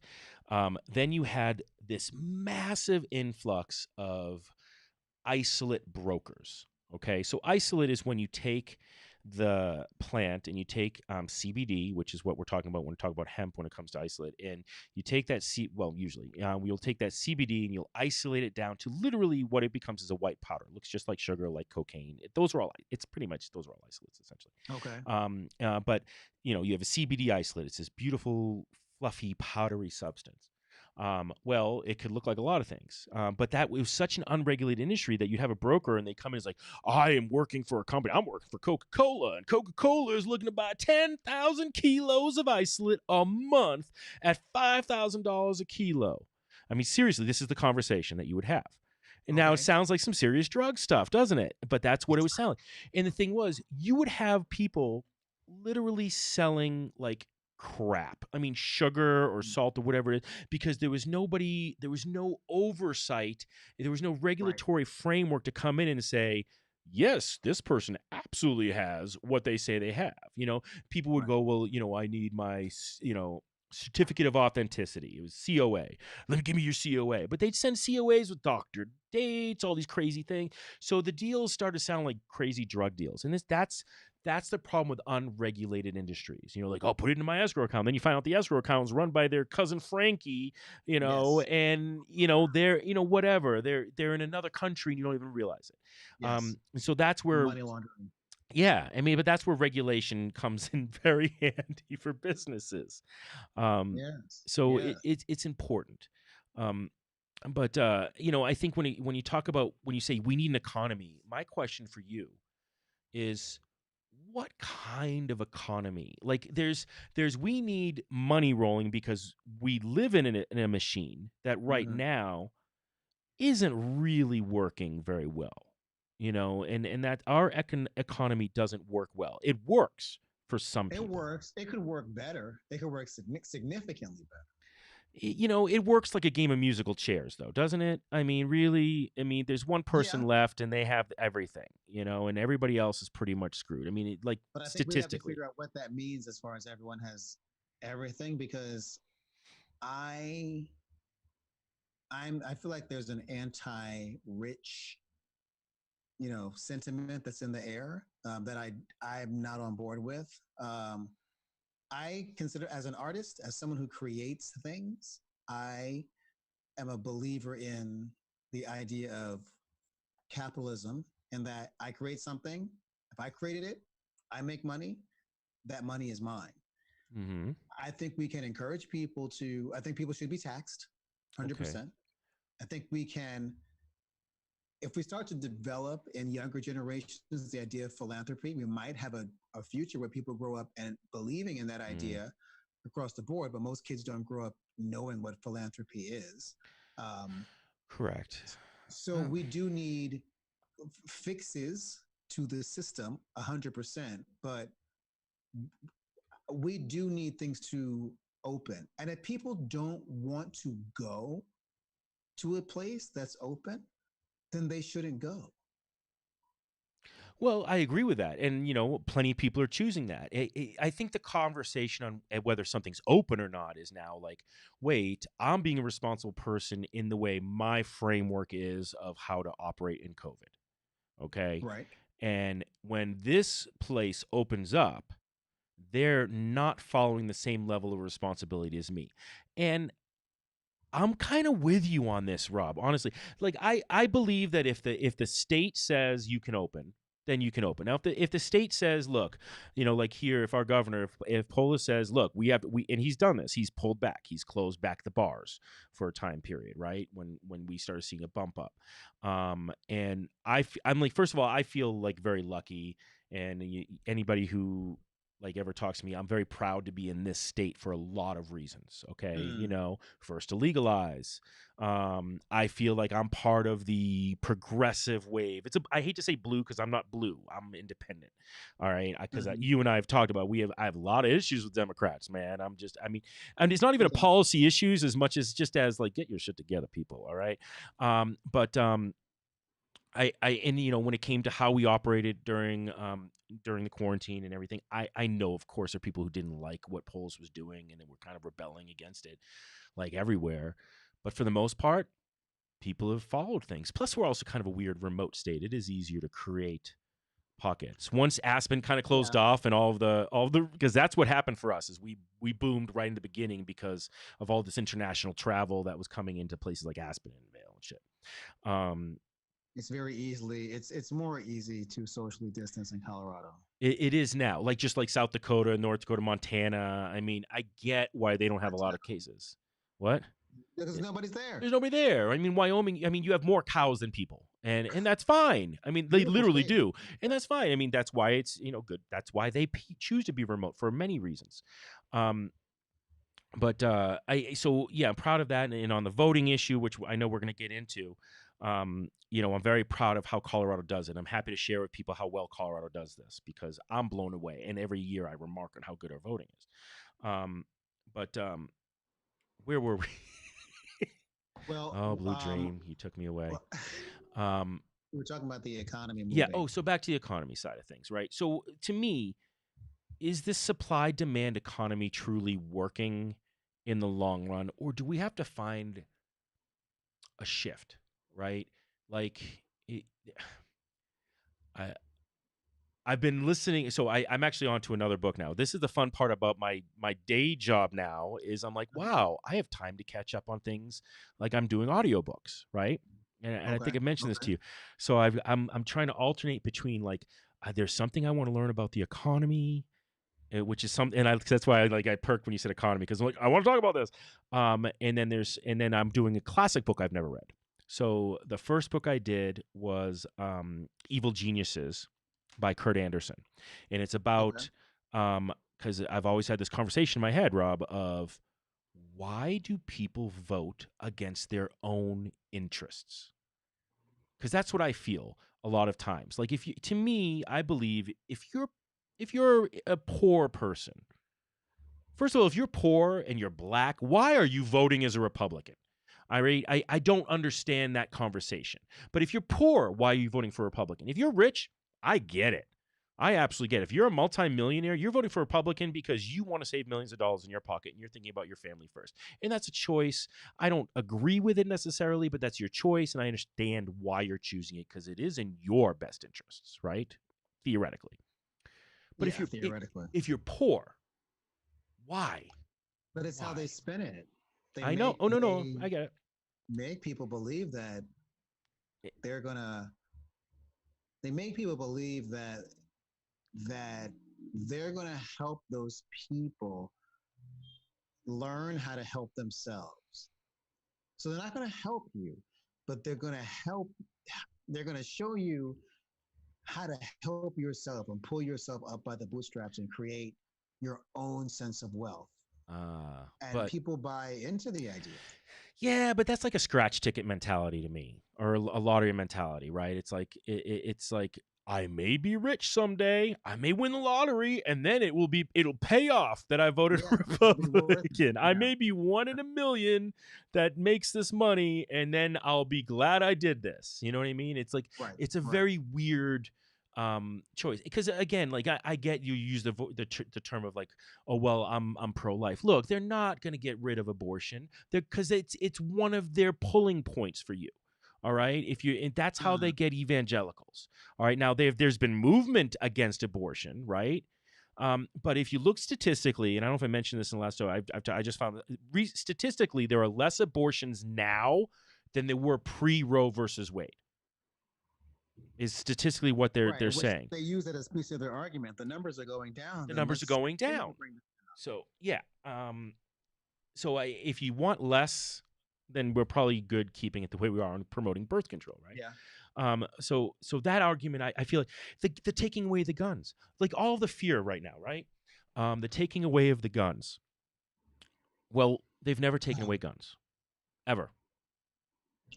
Speaker 1: then you had this massive influx of isolate brokers. Okay, so isolate is when you take the plant and you take CBD, which is what we're talking about when we talk about hemp when it comes to isolate, and you take that usually we'll take that CBD and you'll isolate it down to literally what it becomes is a white powder. It looks just like sugar, like cocaine. Those are all. It's pretty much those are all isolates essentially.
Speaker 2: Okay.
Speaker 1: But you know, you have a CBD isolate. It's this beautiful, fluffy, powdery substance. Well, it could look like a lot of things, but that was such an unregulated industry that you'd have a broker and they come in as like, I am working for a company. I'm working for Coca-Cola, and Coca-Cola is looking to buy 10,000 kilos of isolate a month at $5,000 a kilo. I mean, seriously, this is the conversation that you would have. And now it
Speaker 2: Okay.
Speaker 1: sounds like some serious drug stuff, doesn't it? But that's what it was selling. And the thing was, you would have people literally selling like crap. I mean, sugar or salt or whatever it is, because there was no oversight, there was no
Speaker 2: Right.
Speaker 1: regulatory framework to come in and say, yes, this person absolutely has what they say they have. People would
Speaker 2: Right.
Speaker 1: go, well, I need my, certificate of authenticity. It was COA. Let me give me your COA. But they'd send COAs with doctored dates, all these crazy things. So the deals started to sound like crazy drug deals. And that's the problem with unregulated industries. Like, oh, put it in my escrow account. Then you find out the escrow account is run by their cousin Frankie,
Speaker 2: Yes.
Speaker 1: and they're, whatever. They're in another country and you don't even realize it.
Speaker 2: Yes.
Speaker 1: So that's where,
Speaker 2: Money laundering.
Speaker 1: yeah, I mean, but that's where regulation comes in very handy for businesses. Um,
Speaker 2: Yes.
Speaker 1: so
Speaker 2: Yes.
Speaker 1: it's important. Um, but I think when you talk about, when you say we need an economy, my question for you is, what kind of economy? Like, there's we need money rolling because we live in a machine that right
Speaker 2: Mhm.
Speaker 1: now isn't really working very well. And that our economy doesn't work well. It works for some
Speaker 2: It
Speaker 1: people.
Speaker 2: works. It could work better. It could work significantly better.
Speaker 1: It works like a game of musical chairs, though, doesn't it? I mean, really, there's one person
Speaker 2: Yeah.
Speaker 1: left and they have everything, and everybody else is pretty much screwed. I mean, like,
Speaker 2: But I think we have to
Speaker 1: statistically.
Speaker 2: figure out what that means as far as everyone has everything, because I I feel like there's an anti-rich, sentiment that's in the air, that I'm not on board with. I consider, as an artist, as someone who creates things, I am a believer in the idea of capitalism, and that I create something. If I created it, I make money. That money is mine.
Speaker 1: Mm-hmm.
Speaker 2: I think we can encourage people to. I think people should be taxed,
Speaker 1: Okay.
Speaker 2: 100%. I think we can, if we start to develop in younger generations the idea of philanthropy, we might have a future where people grow up and believing in that
Speaker 1: Mm.
Speaker 2: idea across the board. But most kids don't grow up knowing what philanthropy is. Um,
Speaker 1: Correct.
Speaker 2: so we do need fixes to the system 100%, but we do need things to open. And if people don't want to go to a place that's open, then they shouldn't go.
Speaker 1: Well, I agree with that, and plenty of people are choosing that. I think the conversation on whether something's open or not is now like, wait, I'm being a responsible person in the way my framework is of how to operate in COVID. Okay,
Speaker 2: Right.
Speaker 1: and when this place opens up, they're not following the same level of responsibility as me, and I'm kind of with you on this, Rob. Honestly, like, I believe that if the state says you can open, then you can open. Now, if the state says, look, like here, if our governor, if Polis says, look, and he's done this, he's pulled back, he's closed back the bars for a time period, right? When we started seeing a bump up, and I'm like, first of all, I feel like very lucky, and anybody who like ever talks to me, I'm very proud to be in this state for a lot of reasons. Okay,
Speaker 2: Mm.
Speaker 1: first to legalize. I feel like I'm part of the progressive wave. I hate to say blue because I'm not blue. I'm independent. All right, because
Speaker 2: Mhm.
Speaker 1: you and I have talked about I have a lot of issues with Democrats, man. I mean, and it's not even a
Speaker 2: Okay.
Speaker 1: policy issues as much as just as like, get your shit together, people. All right, but and when it came to how we operated during the quarantine and everything, I know, of course, there are people who didn't like what Polis was doing and they were kind of rebelling against it, like everywhere. But for the most part, people have followed things. Plus, we're also kind of a weird remote state. It is easier to create pockets once Aspen kind of closed
Speaker 2: Yeah.
Speaker 1: off, and all of the because that's what happened for us is we boomed right in the beginning because of all this international travel that was coming into places like Aspen and Vale and shit. Um,
Speaker 2: It's very easily, it's more easy to socially distance in Colorado.
Speaker 1: it is now, like, just like South Dakota, North Dakota, Montana. I mean, I get why they don't have a lot of cases. What?
Speaker 2: Because
Speaker 1: Yeah,
Speaker 2: nobody's there.
Speaker 1: there's nobody there. I mean, Wyoming. I mean, you have more cows than people, and that's fine. I mean, they
Speaker 2: Beautiful
Speaker 1: literally
Speaker 2: state.
Speaker 1: do, and that's fine. I mean, that's why it's good. That's why they choose to be remote for many reasons. Um, but I'm proud of that. And on the voting issue, which I know we're going to get into, I'm very proud of how Colorado does it. I'm happy to share with people how well Colorado does this because I'm blown away. And every year I remark on how good our voting is. But where were we?
Speaker 2: Well,
Speaker 1: Oh, Blue Dream, he took me away.
Speaker 2: well,
Speaker 1: Um,
Speaker 2: we were talking about the economy
Speaker 1: yeah.
Speaker 2: moving.
Speaker 1: Oh, so back to the economy side of things, right? So to me, is this supply demand economy truly working in the long run, or do we have to find a shift, right? Like, it, I, I've been listening. So I'm actually on to another book now. This is the fun part about my day job now is I'm like, wow, I have time to catch up on things like I'm doing audiobooks, right? And I
Speaker 2: Okay.
Speaker 1: think I mentioned this
Speaker 2: Okay.
Speaker 1: to you. So I'm trying to alternate between like there's something I want to learn about the economy, which is something, and that's why I perked when you said economy because I'm like I want to talk about this. And then I'm doing a classic book I've never read. So the first book I did was Evil Geniuses by Kurt Anderson, and it's
Speaker 2: Okay.
Speaker 1: about because I've always had this conversation in my head, Rob, of why do people vote against their own interests? Because that's what I feel a lot of times. Like to me, I believe if you're a poor person, first of all, if you're poor and you're black, why are you voting as a Republican? I don't understand that conversation. But if you're poor, why are you voting for a Republican? If you're rich, I get it. I absolutely get it. If you're a multimillionaire, you're voting for a Republican because you want to save millions of dollars in your pocket and you're thinking about your family first. And that's a choice. I don't agree with it necessarily, but that's your choice. And I understand why you're choosing it because it is in your best interests, right? Theoretically. But
Speaker 2: Yeah, theoretically.
Speaker 1: if you're poor, why?
Speaker 2: But it's how they
Speaker 1: Why?
Speaker 2: spin it. They
Speaker 1: I know.
Speaker 2: make
Speaker 1: Oh no,
Speaker 2: they
Speaker 1: I get it.
Speaker 2: make people believe that
Speaker 1: Eh,
Speaker 2: they're gonna they make people believe that they're gonna help those people learn how to help themselves. So they're not gonna help you, but they're gonna show you how to help yourself and pull yourself up by the bootstraps and create your own sense of wealth. And
Speaker 1: but
Speaker 2: people buy into the idea.
Speaker 1: yeah, but that's like a scratch ticket mentality to me, or a lottery mentality, right? It's like I may be rich someday, I may win the lottery, and then it'll pay off that I voted
Speaker 2: Yeah, it'll be worth it.
Speaker 1: Republican. I
Speaker 2: Yeah.
Speaker 1: may be one in a million that makes this money, and then I'll be glad I did this. You know what I mean? It's like
Speaker 2: Right.
Speaker 1: it's a
Speaker 2: Right.
Speaker 1: very weird choice because again like I get you use the term of like, oh well, I'm pro-life. Look, they're not going to get rid of abortion because it's one of their pulling points for you. All right, if you and that's how
Speaker 2: Uh,
Speaker 1: they get evangelicals. All right, now there's been movement against abortion, right? But if you look statistically, and I don't know if I mentioned this in the last show, I just found that statistically there are less abortions now than there were pre Roe versus Wade. Is statistically what
Speaker 2: right.
Speaker 1: they're
Speaker 2: Which
Speaker 1: saying.
Speaker 2: they use it as a piece of their argument. The numbers are going down.
Speaker 1: The
Speaker 2: Then
Speaker 1: numbers are
Speaker 2: let's
Speaker 1: going
Speaker 2: continue to
Speaker 1: down.
Speaker 2: bring them.
Speaker 1: So yeah. If you want less, then we're probably good keeping it the way we are on promoting birth control, right?
Speaker 2: Yeah.
Speaker 1: So that argument, I feel like the taking away the guns, like all the fear right now, right? The taking away of the guns. Well, they've never taken away guns, ever.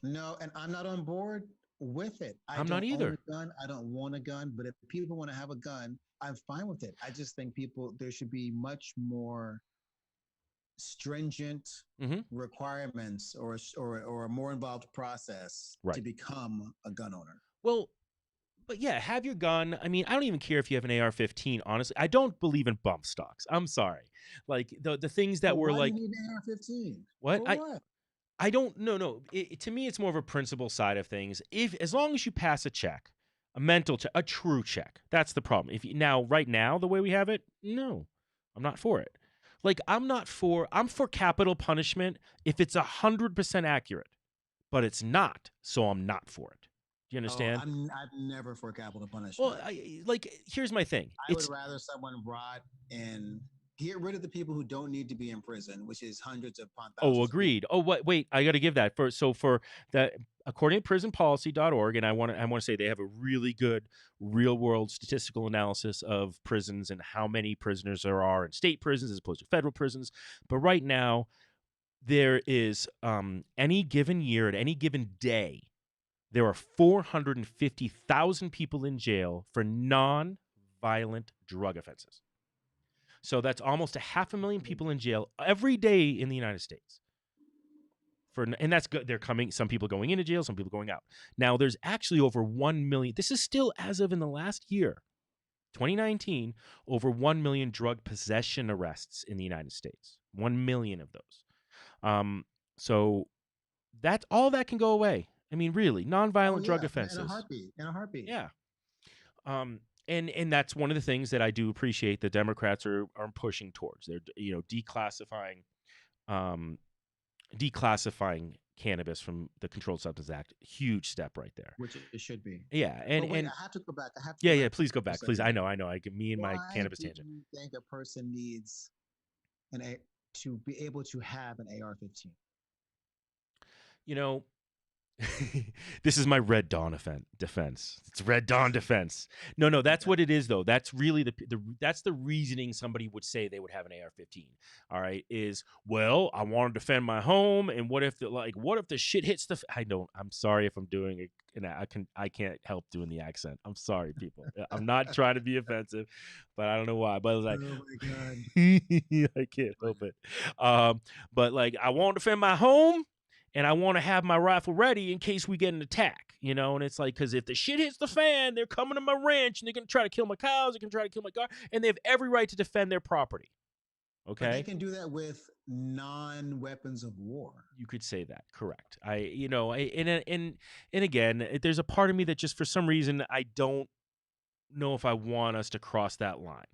Speaker 2: No, and I'm not on board with it. I
Speaker 1: I'm not
Speaker 2: don't own
Speaker 1: either.
Speaker 2: a gun. I don't want a gun. But if people want to have a gun, I'm fine with it. I just think there should be much more stringent
Speaker 1: Mm-hmm.
Speaker 2: requirements or a more involved process to
Speaker 1: Right.
Speaker 2: become a gun owner.
Speaker 1: Well, but yeah, have your gun. I mean, I don't even care if you have an AR-15. Honestly, I don't believe in bump stocks. I'm sorry. Like the things that
Speaker 2: But
Speaker 1: were
Speaker 2: why do you
Speaker 1: like
Speaker 2: need an AR-15?
Speaker 1: what
Speaker 2: For what?
Speaker 1: I don't no. To me, it's more of a principle side of things. If as long as you pass a check, a mental check, a true check, that's the problem. If you, now right now the way we have it, no, I'm not for it. Like I'm for capital punishment if it's 100% accurate, but it's not, so I'm not for it. Do you
Speaker 2: Oh,
Speaker 1: understand?
Speaker 2: I'm never for capital
Speaker 1: Well,
Speaker 2: punishment.
Speaker 1: here's my thing.
Speaker 2: I would rather someone rot and get rid of the people who don't need to be in prison, which is hundreds upon
Speaker 1: Oh,
Speaker 2: thousands of people.
Speaker 1: agreed. Oh, wait, I got to give that for that according to prisonpolicy.org, and I want to say they have a really good real world statistical analysis of prisons and how many prisoners there are in state prisons as opposed to federal prisons. But right now there is any given year at any given day there are 450,000 people in jail for non-violent drug offenses. So that's almost 500,000 people in jail every day in the United States. And that's good. They're coming. Some people going into jail, some people going out. Now there's actually over 1 million. This is still as of in the last year, 2019, over 1 million drug possession arrests in the United States. 1 million of those. So that's all that can go away. I mean, really, nonviolent drug offenses.
Speaker 2: In a heartbeat. In a heartbeat.
Speaker 1: Yeah. And that's one of the things that I do appreciate the Democrats are pushing towards. They're declassifying cannabis from the Controlled Substances Act. Huge step right there.
Speaker 2: Which it should be.
Speaker 1: Yeah,
Speaker 2: and I have to go back.
Speaker 1: Please go back. Please, I know. I get me and my cannabis tangent.
Speaker 2: Why do you think a person needs to be able to have an AR-15?
Speaker 1: This is my Red Dawn defense. It's Red Dawn defense. No, that's what it is, though. That's really that's the reasoning somebody would say they would have an AR-15. All right, is, well, I want to defend my home, and what if the shit hits the? I'm sorry if I'm doing it, and I can't help doing the accent. I'm sorry, people. I'm not trying to be offensive, but I don't know why. But I was like,
Speaker 2: oh my god,
Speaker 1: I can't help it. But like, I want to defend my home. And I want to have my rifle ready in case we get an attack, And it's like, because if the shit hits the fan, they're coming to my ranch and they're going to try to kill my cows. They're going to try to kill my car. And they have every right to defend their property. Okay.
Speaker 2: But they can do that with non-weapons of war.
Speaker 1: You could say that. Correct. And again, there's a part of me that just for some reason, I don't know if I want us to cross that line.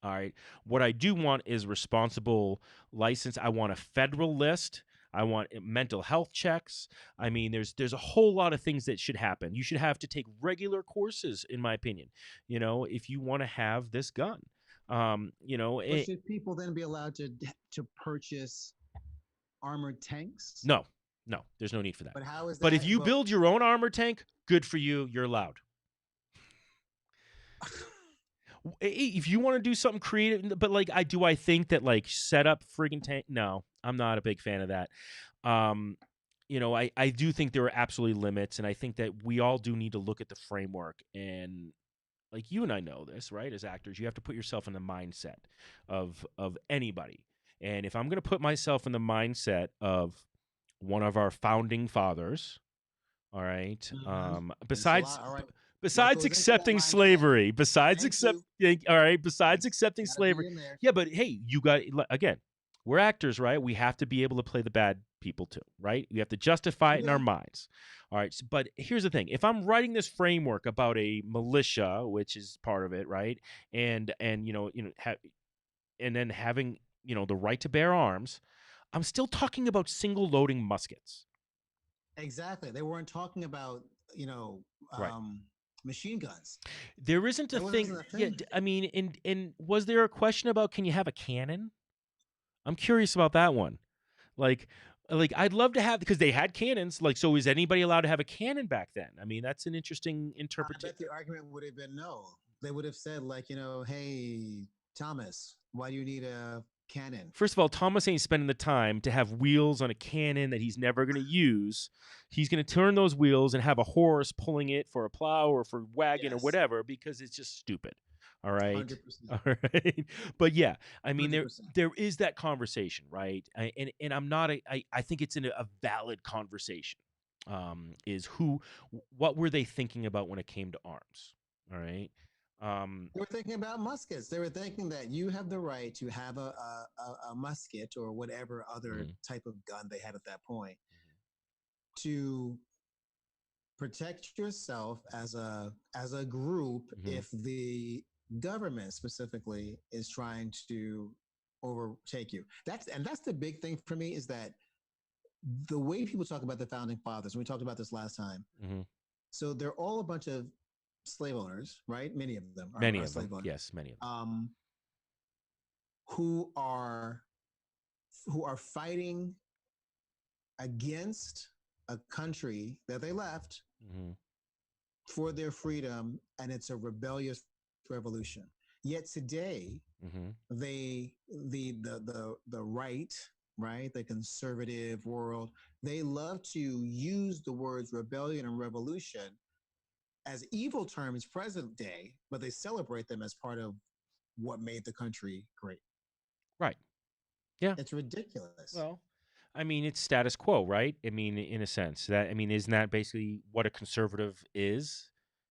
Speaker 1: All right. What I do want is responsible license. I want a federal list. I want mental health checks. I mean, there's a whole lot of things that should happen. You should have to take regular courses, in my opinion, if you want to have this gun.
Speaker 2: Should people then be allowed to purchase armored tanks?
Speaker 1: No, there's no need for that.
Speaker 2: But how is that?
Speaker 1: But if you build your own armored tank, good for you. You're allowed. If you want to do something creative, but do I think that set up friggin' tank? No, I'm not a big fan of that. I do think there are absolutely limits, and I think that we all do need to look at the framework. And you and I know this, right? As actors, you have to put yourself in the mindset of anybody. And if I'm going to put myself in the mindset of one of our founding fathers, all right, besides accepting slavery, accepting slavery. Yeah, but hey, you got, again, we're actors, right? We have to be able to play the bad people too, right? We have to justify it in our minds. All right. But here's the thing. If I'm writing this framework about a militia, which is part of it, right? And then having, the right to bear arms, I'm still talking about single loading muskets.
Speaker 2: Exactly. They weren't talking about,
Speaker 1: right.
Speaker 2: Machine guns.
Speaker 1: There isn't a thing. Yeah, I mean, and was there a question about can you have a cannon? I'm curious about that one. I'd love to have, because they had cannons. So is anybody allowed to have a cannon back then? I mean, that's an interesting interpretation.
Speaker 2: I bet the argument would have been no. They would have said hey, Thomas, why do you need a cannon?
Speaker 1: First of all, Thomas ain't spending the time to have wheels on a cannon that he's never going to use. He's going to turn those wheels and have a horse pulling it for a plow or for wagon or whatever, because it's just stupid. All right. 100%. All right. But yeah, I mean, there is that conversation, right? And I'm not, I think it's a valid conversation. What were they thinking about when it came to arms? All right.
Speaker 2: They were thinking about muskets. They were thinking that you have the right to have a musket or whatever other type of gun they had at that point to protect yourself as a group if the government specifically is trying to overtake you. That's the big thing for me, is that the way people talk about the founding fathers, and we talked about this last time. So they're all a bunch of slave owners, right? Many of them are slave owners.
Speaker 1: Yes, many of them.
Speaker 2: Who are fighting against a country that they left for their freedom, and it's a rebellious revolution. Yet today, the right right? The conservative world, they love to use the words rebellion and revolution as evil terms present day, but they celebrate them as part of what made the country great.
Speaker 1: Right. Yeah.
Speaker 2: It's ridiculous.
Speaker 1: Well, I mean, it's status quo, right? I mean, in a sense, that I mean, isn't that basically what a conservative is?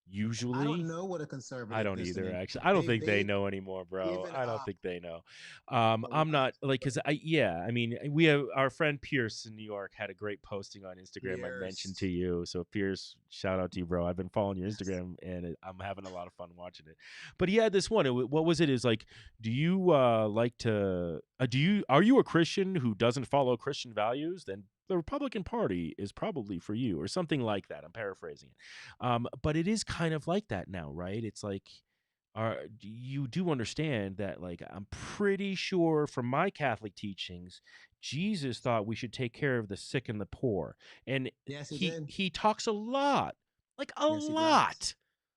Speaker 2: I don't
Speaker 1: Usually,
Speaker 2: know what a
Speaker 1: I
Speaker 2: conservative
Speaker 1: don't
Speaker 2: is
Speaker 1: either.
Speaker 2: anymore.
Speaker 1: Actually, I don't think they
Speaker 2: They've
Speaker 1: know anymore, bro.
Speaker 2: given
Speaker 1: I don't
Speaker 2: up
Speaker 1: think they know.
Speaker 2: a
Speaker 1: I'm
Speaker 2: lot.
Speaker 1: not like, cause yeah. I mean, we have our friend Pierce in New York had a great posting on Instagram. I mentioned to
Speaker 2: Years.
Speaker 1: you, so Pierce, shout out to you, bro. I've been following your
Speaker 2: Yes.
Speaker 1: Instagram, and I'm having a lot of fun watching it. But he had this one. What was it? Is like, do you like to? Are you a Christian who doesn't follow Christian values? Then the Republican Party is probably for you, or something like that. I'm paraphrasing it. But it is kind of like that now, right? It's like, you do understand that, like, I'm pretty sure from my Catholic teachings, Jesus thought we should take care of the sick and the poor. And
Speaker 2: Yes, he
Speaker 1: he
Speaker 2: did.
Speaker 1: he talks a lot, like a
Speaker 2: Yes, he does.
Speaker 1: lot,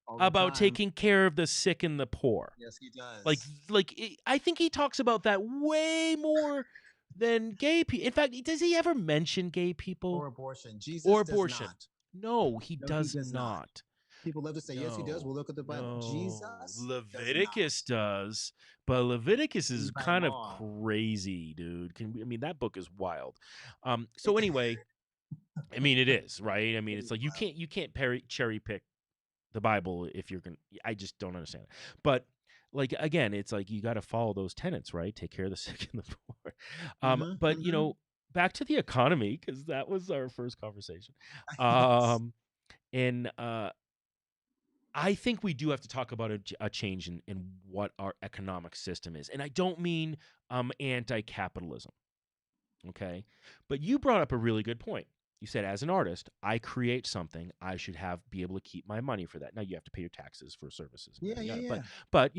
Speaker 2: All the
Speaker 1: about
Speaker 2: time.
Speaker 1: taking care of the sick and the poor.
Speaker 2: Yes, he
Speaker 1: Like
Speaker 2: does.
Speaker 1: I think he talks about that way more than gay people. In fact, does he ever mention gay people
Speaker 2: Or abortion.
Speaker 1: or
Speaker 2: Jesus does
Speaker 1: abortion?
Speaker 2: not.
Speaker 1: No, he
Speaker 2: No, he
Speaker 1: does
Speaker 2: does not.
Speaker 1: not.
Speaker 2: People love to say, yes, he does.
Speaker 1: No,
Speaker 2: We'll look at the Bible.
Speaker 1: no.
Speaker 2: Jesus does
Speaker 1: Leviticus
Speaker 2: not.
Speaker 1: does, but Leviticus
Speaker 2: Lead
Speaker 1: is
Speaker 2: by
Speaker 1: kind of
Speaker 2: law.
Speaker 1: crazy, dude. I mean, that book is wild. So anyway, I mean, it is, right? I mean,
Speaker 2: It
Speaker 1: it's
Speaker 2: is
Speaker 1: like
Speaker 2: wild.
Speaker 1: you can't cherry pick the Bible if you're gonna. I just don't understand it. But like again, it's like you got to follow those tenets, right? Take care of the sick and the poor. But
Speaker 2: Mm-hmm.
Speaker 1: back to the economy, because that was our first conversation.
Speaker 2: Yes.
Speaker 1: And I think we do have to talk about a change in what our economic system is. And I don't mean anti-capitalism, okay? But you brought up a really good point. You said, as an artist, I create something, I should be able to keep my money for that. Now you have to pay your taxes for services and
Speaker 2: Yeah,
Speaker 1: yada
Speaker 2: yeah,
Speaker 1: yada.
Speaker 2: yeah.
Speaker 1: But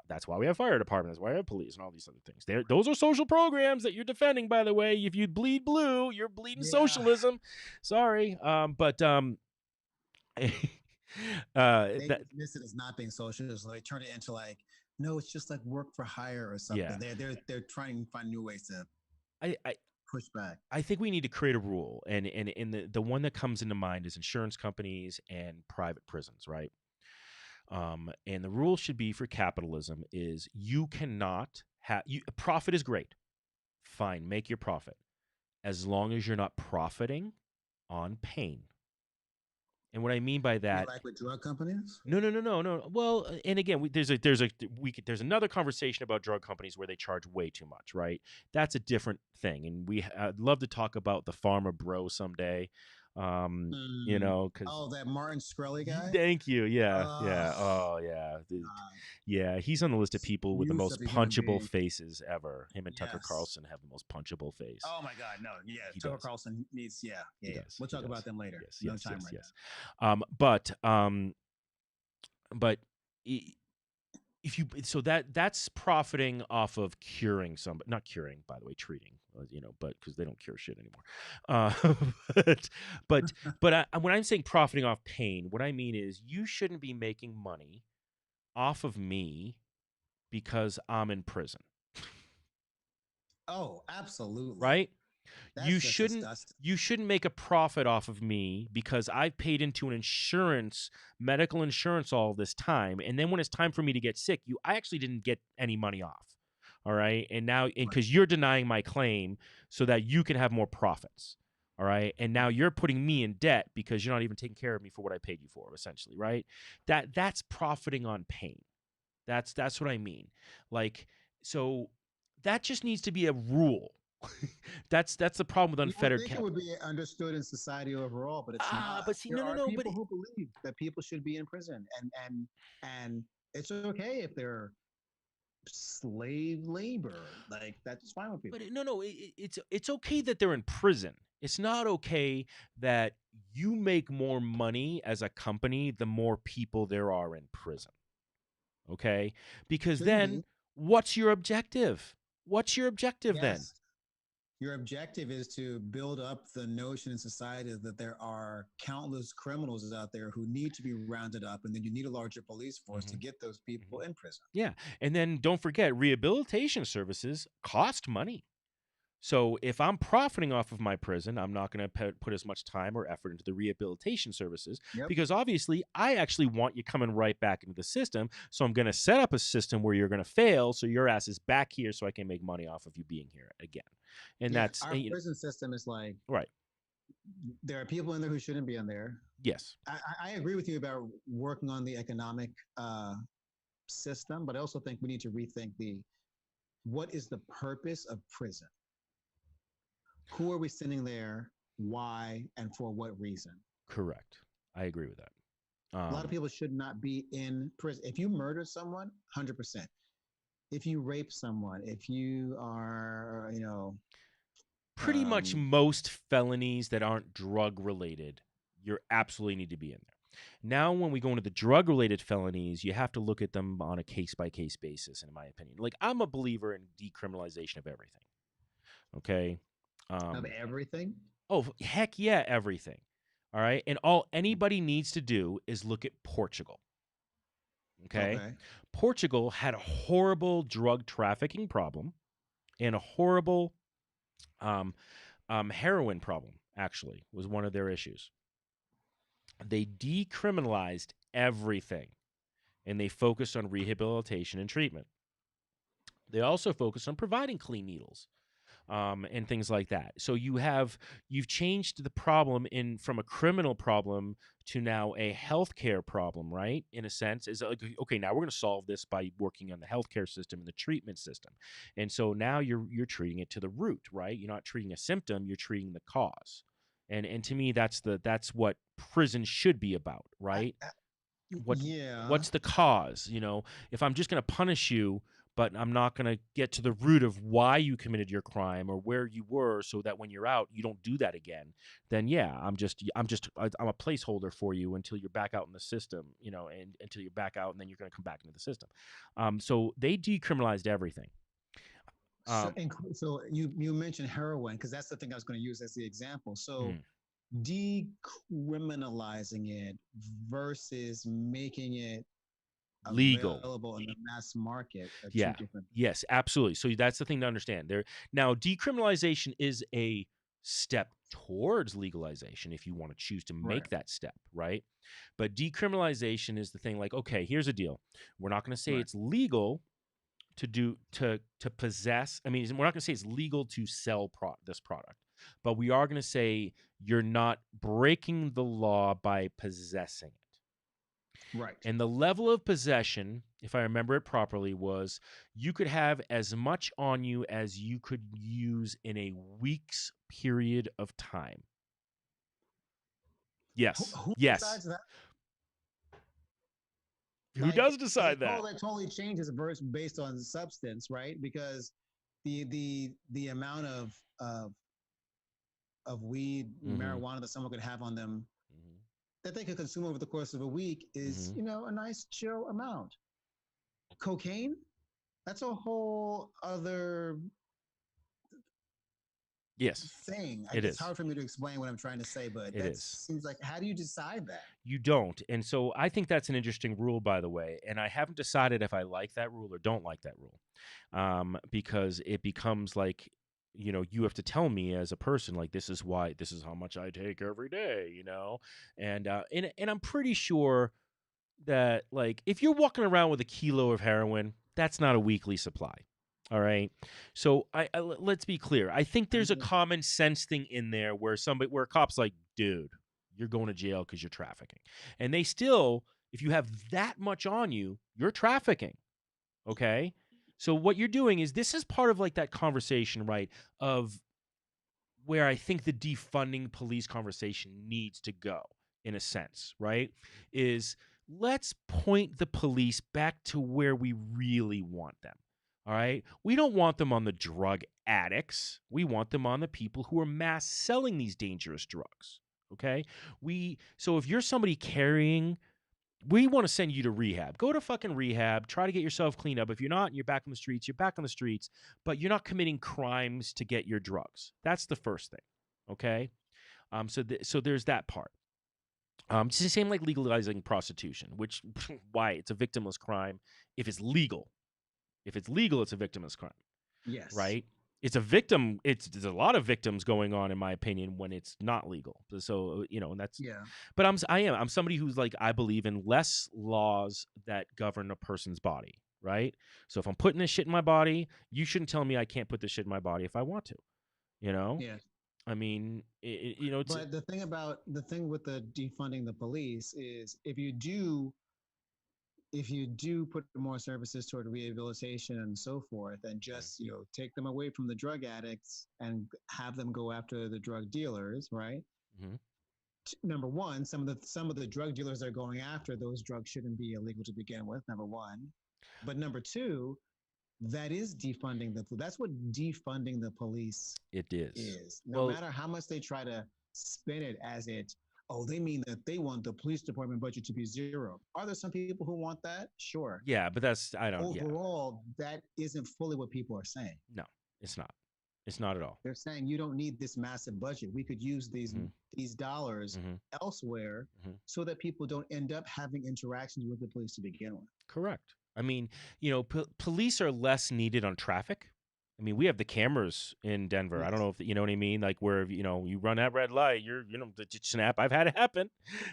Speaker 1: that's why we have fire departments, that's why we have police and all these other things. Those are social programs that you're defending, by the way. If you bleed blue, you're bleeding
Speaker 2: Yeah.
Speaker 1: socialism. Sorry.
Speaker 2: They
Speaker 1: that
Speaker 2: dismiss it as not being socialist. So they turn it into like, no, it's just like work for hire or
Speaker 1: yeah.
Speaker 2: something. They're trying to find new ways to
Speaker 1: I, I
Speaker 2: push back.
Speaker 1: I think we need to create a rule, and the one that comes into mind is insurance companies and private prisons, right? And the rule should be for capitalism is you cannot have profit is great, fine, make your profit as long as you're not profiting on pain. And what I mean by
Speaker 2: You
Speaker 1: that,
Speaker 2: like with drug companies?
Speaker 1: no. Well, and again, there's another conversation about drug companies where they charge way too much, right? That's a different thing, and I'd love to talk about the Pharma Bro someday. Because
Speaker 2: Oh, that Martin Shkreli guy?
Speaker 1: thank you, yeah,
Speaker 2: Oh,
Speaker 1: yeah, oh yeah,
Speaker 2: God.
Speaker 1: yeah. He's on the list of people with the
Speaker 2: Use
Speaker 1: most
Speaker 2: of a human
Speaker 1: punchable
Speaker 2: being.
Speaker 1: faces ever. Him and Tucker
Speaker 2: Yes.
Speaker 1: Carlson have the most punchable face.
Speaker 2: Oh my God, no, yeah.
Speaker 1: He
Speaker 2: Tucker
Speaker 1: does.
Speaker 2: Carlson needs, yeah, yeah,
Speaker 1: He
Speaker 2: yeah.
Speaker 1: does.
Speaker 2: We'll
Speaker 1: He
Speaker 2: talk
Speaker 1: does.
Speaker 2: about them later.
Speaker 1: Yes,
Speaker 2: No
Speaker 1: yes,
Speaker 2: time
Speaker 1: yes,
Speaker 2: right
Speaker 1: yes. But if you so that's profiting off of curing somebody, not curing, by the way, treating, but because they don't cure shit anymore. But when I'm saying profiting off pain, what I mean is you shouldn't be making money off of me because I'm in prison,
Speaker 2: now. Oh, absolutely.
Speaker 1: right?
Speaker 2: That's
Speaker 1: You
Speaker 2: just
Speaker 1: shouldn't
Speaker 2: disgusting.
Speaker 1: you shouldn't make a profit off of me because I've paid into an medical insurance all this time, and then when it's time for me to get sick, I actually didn't get any money off. All right? And now
Speaker 2: Right.
Speaker 1: because you're denying my claim so that you can have more profits. All right? And now you're putting me in debt because you're not even taking care of me for what I paid you for, essentially, right? That's profiting on pain. That's what I mean. Like, so that just needs to be a rule. That's the problem with
Speaker 2: You would
Speaker 1: unfettered
Speaker 2: think it
Speaker 1: cap.
Speaker 2: would be understood in society overall, but it's not.
Speaker 1: But see,
Speaker 2: There are
Speaker 1: no, but
Speaker 2: people who believe that people should be in prison, and it's okay if they're slave labor. Like that's fine with people.
Speaker 1: no, it's okay that they're in prison. It's not okay that you make more money as a company the more people there are in prison. Okay? Because
Speaker 2: Shouldn't
Speaker 1: then
Speaker 2: be.
Speaker 1: what's your objective? What's your objective then?
Speaker 2: Yes. Your objective is to build up the notion in society that there are countless criminals out there who need to be rounded up, and then you need a larger police force to
Speaker 1: Mhm.
Speaker 2: get those people
Speaker 1: Mhm.
Speaker 2: in prison.
Speaker 1: Yeah. And then don't forget rehabilitation services cost money. So if I'm profiting off of my prison, I'm not going to put as much time or effort into the rehabilitation services
Speaker 2: Yep.
Speaker 1: because obviously I actually want you coming right back into the system. So I'm going to set up a system where you're going to fail, so your ass is back here, so I can make money off of you being here again. And
Speaker 2: Yeah.
Speaker 1: that's
Speaker 2: Our prison system is like,
Speaker 1: right.
Speaker 2: there are people in there who shouldn't be in there.
Speaker 1: Yes.
Speaker 2: I agree with you about working on the economic system, but I also think we need to rethink what is the purpose of prison? Who are we sending there? Why and for what reason?
Speaker 1: Correct. I agree with that.
Speaker 2: A lot of people should not be in prison. If you murder someone, 100%. If you rape someone, if you are,
Speaker 1: pretty much most felonies that aren't drug related, you absolutely need to be in there. Now, when we go into the drug related felonies, you have to look at them on a case by case basis, in my opinion. Like, I'm a believer in decriminalization of everything. Okay.
Speaker 2: of everything.
Speaker 1: Oh, heck yeah, everything. All right. And all anybody needs to do is look at Portugal. Okay. Portugal had a horrible drug trafficking problem and a horrible heroin problem, actually, was one of their issues. They decriminalized everything and they focused on rehabilitation and treatment. They also focused on providing clean needles and things like that. So you've changed the problem from a criminal problem to now a healthcare problem, right? In a sense, is like, okay, now we're going to solve this by working on the healthcare system and the treatment system. And so now you're treating it to the root, right? You're not treating a symptom, you're treating the cause. And to me, that's what prison should be about, right? What's the cause? If I'm just going to punish you, but I'm not going to get to the root of why you committed your crime or where you were, so that when you're out, you don't do that again. Then yeah, I'm a placeholder for you until you're back out in the system, and until you're back out, and then you're going to come back into the system. So they decriminalized everything.
Speaker 2: So you mentioned heroin because that's the thing I was going to use as the example. So decriminalizing it versus making it
Speaker 1: legal,
Speaker 2: available in the mass market are
Speaker 1: yeah,
Speaker 2: two different.
Speaker 1: Yes, absolutely. So that's the thing to understand. Now, decriminalization is a step towards legalization if you want to choose to make that step, right? But decriminalization is the thing. Like, okay, here's a deal. We're not going to say it's legal to possess. I mean, we're not going to say it's legal to sell this product, but we are going to say you're not breaking the law by possessing it.
Speaker 2: Right.
Speaker 1: And the level of possession, if I remember it properly, was you could have as much on you as you could use in a week's period of time. Yes.
Speaker 2: Who decides that?
Speaker 1: Who does decide that?
Speaker 2: Oh, that totally changes based on substance, right? Because the amount of weed, marijuana that someone could have on them that they could consume over the course of a week is, a nice chill amount. Cocaine, that's a whole other thing. It's hard for me to explain what I'm trying to say, but seems like, how do you decide that?
Speaker 1: You don't. And so I think that's an interesting rule, by the way. And I haven't decided if I like that rule or don't like that rule, because it becomes like, you have to tell me as a person, like, this is how much I take every day, and I'm pretty sure that, like, if you're walking around with a kilo of heroin, that's not a weekly supply. All right. So let's be clear. I think there's a common sense thing in there where a cop's like, dude, you're going to jail because you're trafficking. And they still, if you have that much on you, you're trafficking. Okay. So what you're doing is, this is part of like that conversation, right, of where I think the defunding police conversation needs to go, in a sense, right, is let's point the police back to where we really want them. All right. We don't want them on the drug addicts. We want them on the people who are mass selling these dangerous drugs. Okay. So if you're somebody carrying, we want to send you to rehab. Go to fucking rehab. Try to get yourself cleaned up. If you're not and you're back on the streets, you're back on the streets, but you're not committing crimes to get your drugs. That's the first thing. Okay. So there's that part. It's the same like legalizing prostitution, which why it's a victimless crime if it's legal. If it's legal, it's a victimless crime.
Speaker 2: Yes.
Speaker 1: Right. it's a victim. There's a lot of victims going on, in my opinion, when it's not legal. So and that's.
Speaker 2: Yeah.
Speaker 1: But I'm somebody who's like, I believe in less laws that govern a person's body, right? So if I'm putting this shit in my body, you shouldn't tell me I can't put this shit in my body if I want to.
Speaker 2: Yeah.
Speaker 1: I mean, it's
Speaker 2: But the thing with the defunding the police is if you do put more services toward rehabilitation and so forth, and just take them away from the drug addicts and have them go after the drug dealers, right?
Speaker 1: Mhm.
Speaker 2: Number one, some of the drug dealers they're going after, those drugs shouldn't be illegal to begin with. Number one, but number two, that's what defunding the police
Speaker 1: It is.
Speaker 2: is. No
Speaker 1: Well,
Speaker 2: matter how much they try to spin it as they mean that they want the police department budget to be zero. Are there some people who want that? Sure.
Speaker 1: yeah, but I don't. Yeah,
Speaker 2: Overall, that isn't fully what people are saying.
Speaker 1: no, it's not. It's not at all.
Speaker 2: They're saying you don't need this massive budget. We could use
Speaker 1: Mhm.
Speaker 2: these dollars
Speaker 1: Mhm.
Speaker 2: elsewhere
Speaker 1: Mhm.
Speaker 2: so that people don't end up having interactions with the police to begin with.
Speaker 1: Correct. I mean, police are less needed on traffic. I mean, we have the cameras in Denver. I don't
Speaker 2: Yes.
Speaker 1: know if you know what I mean. Like where you run that red light, the snap. I've had it happen.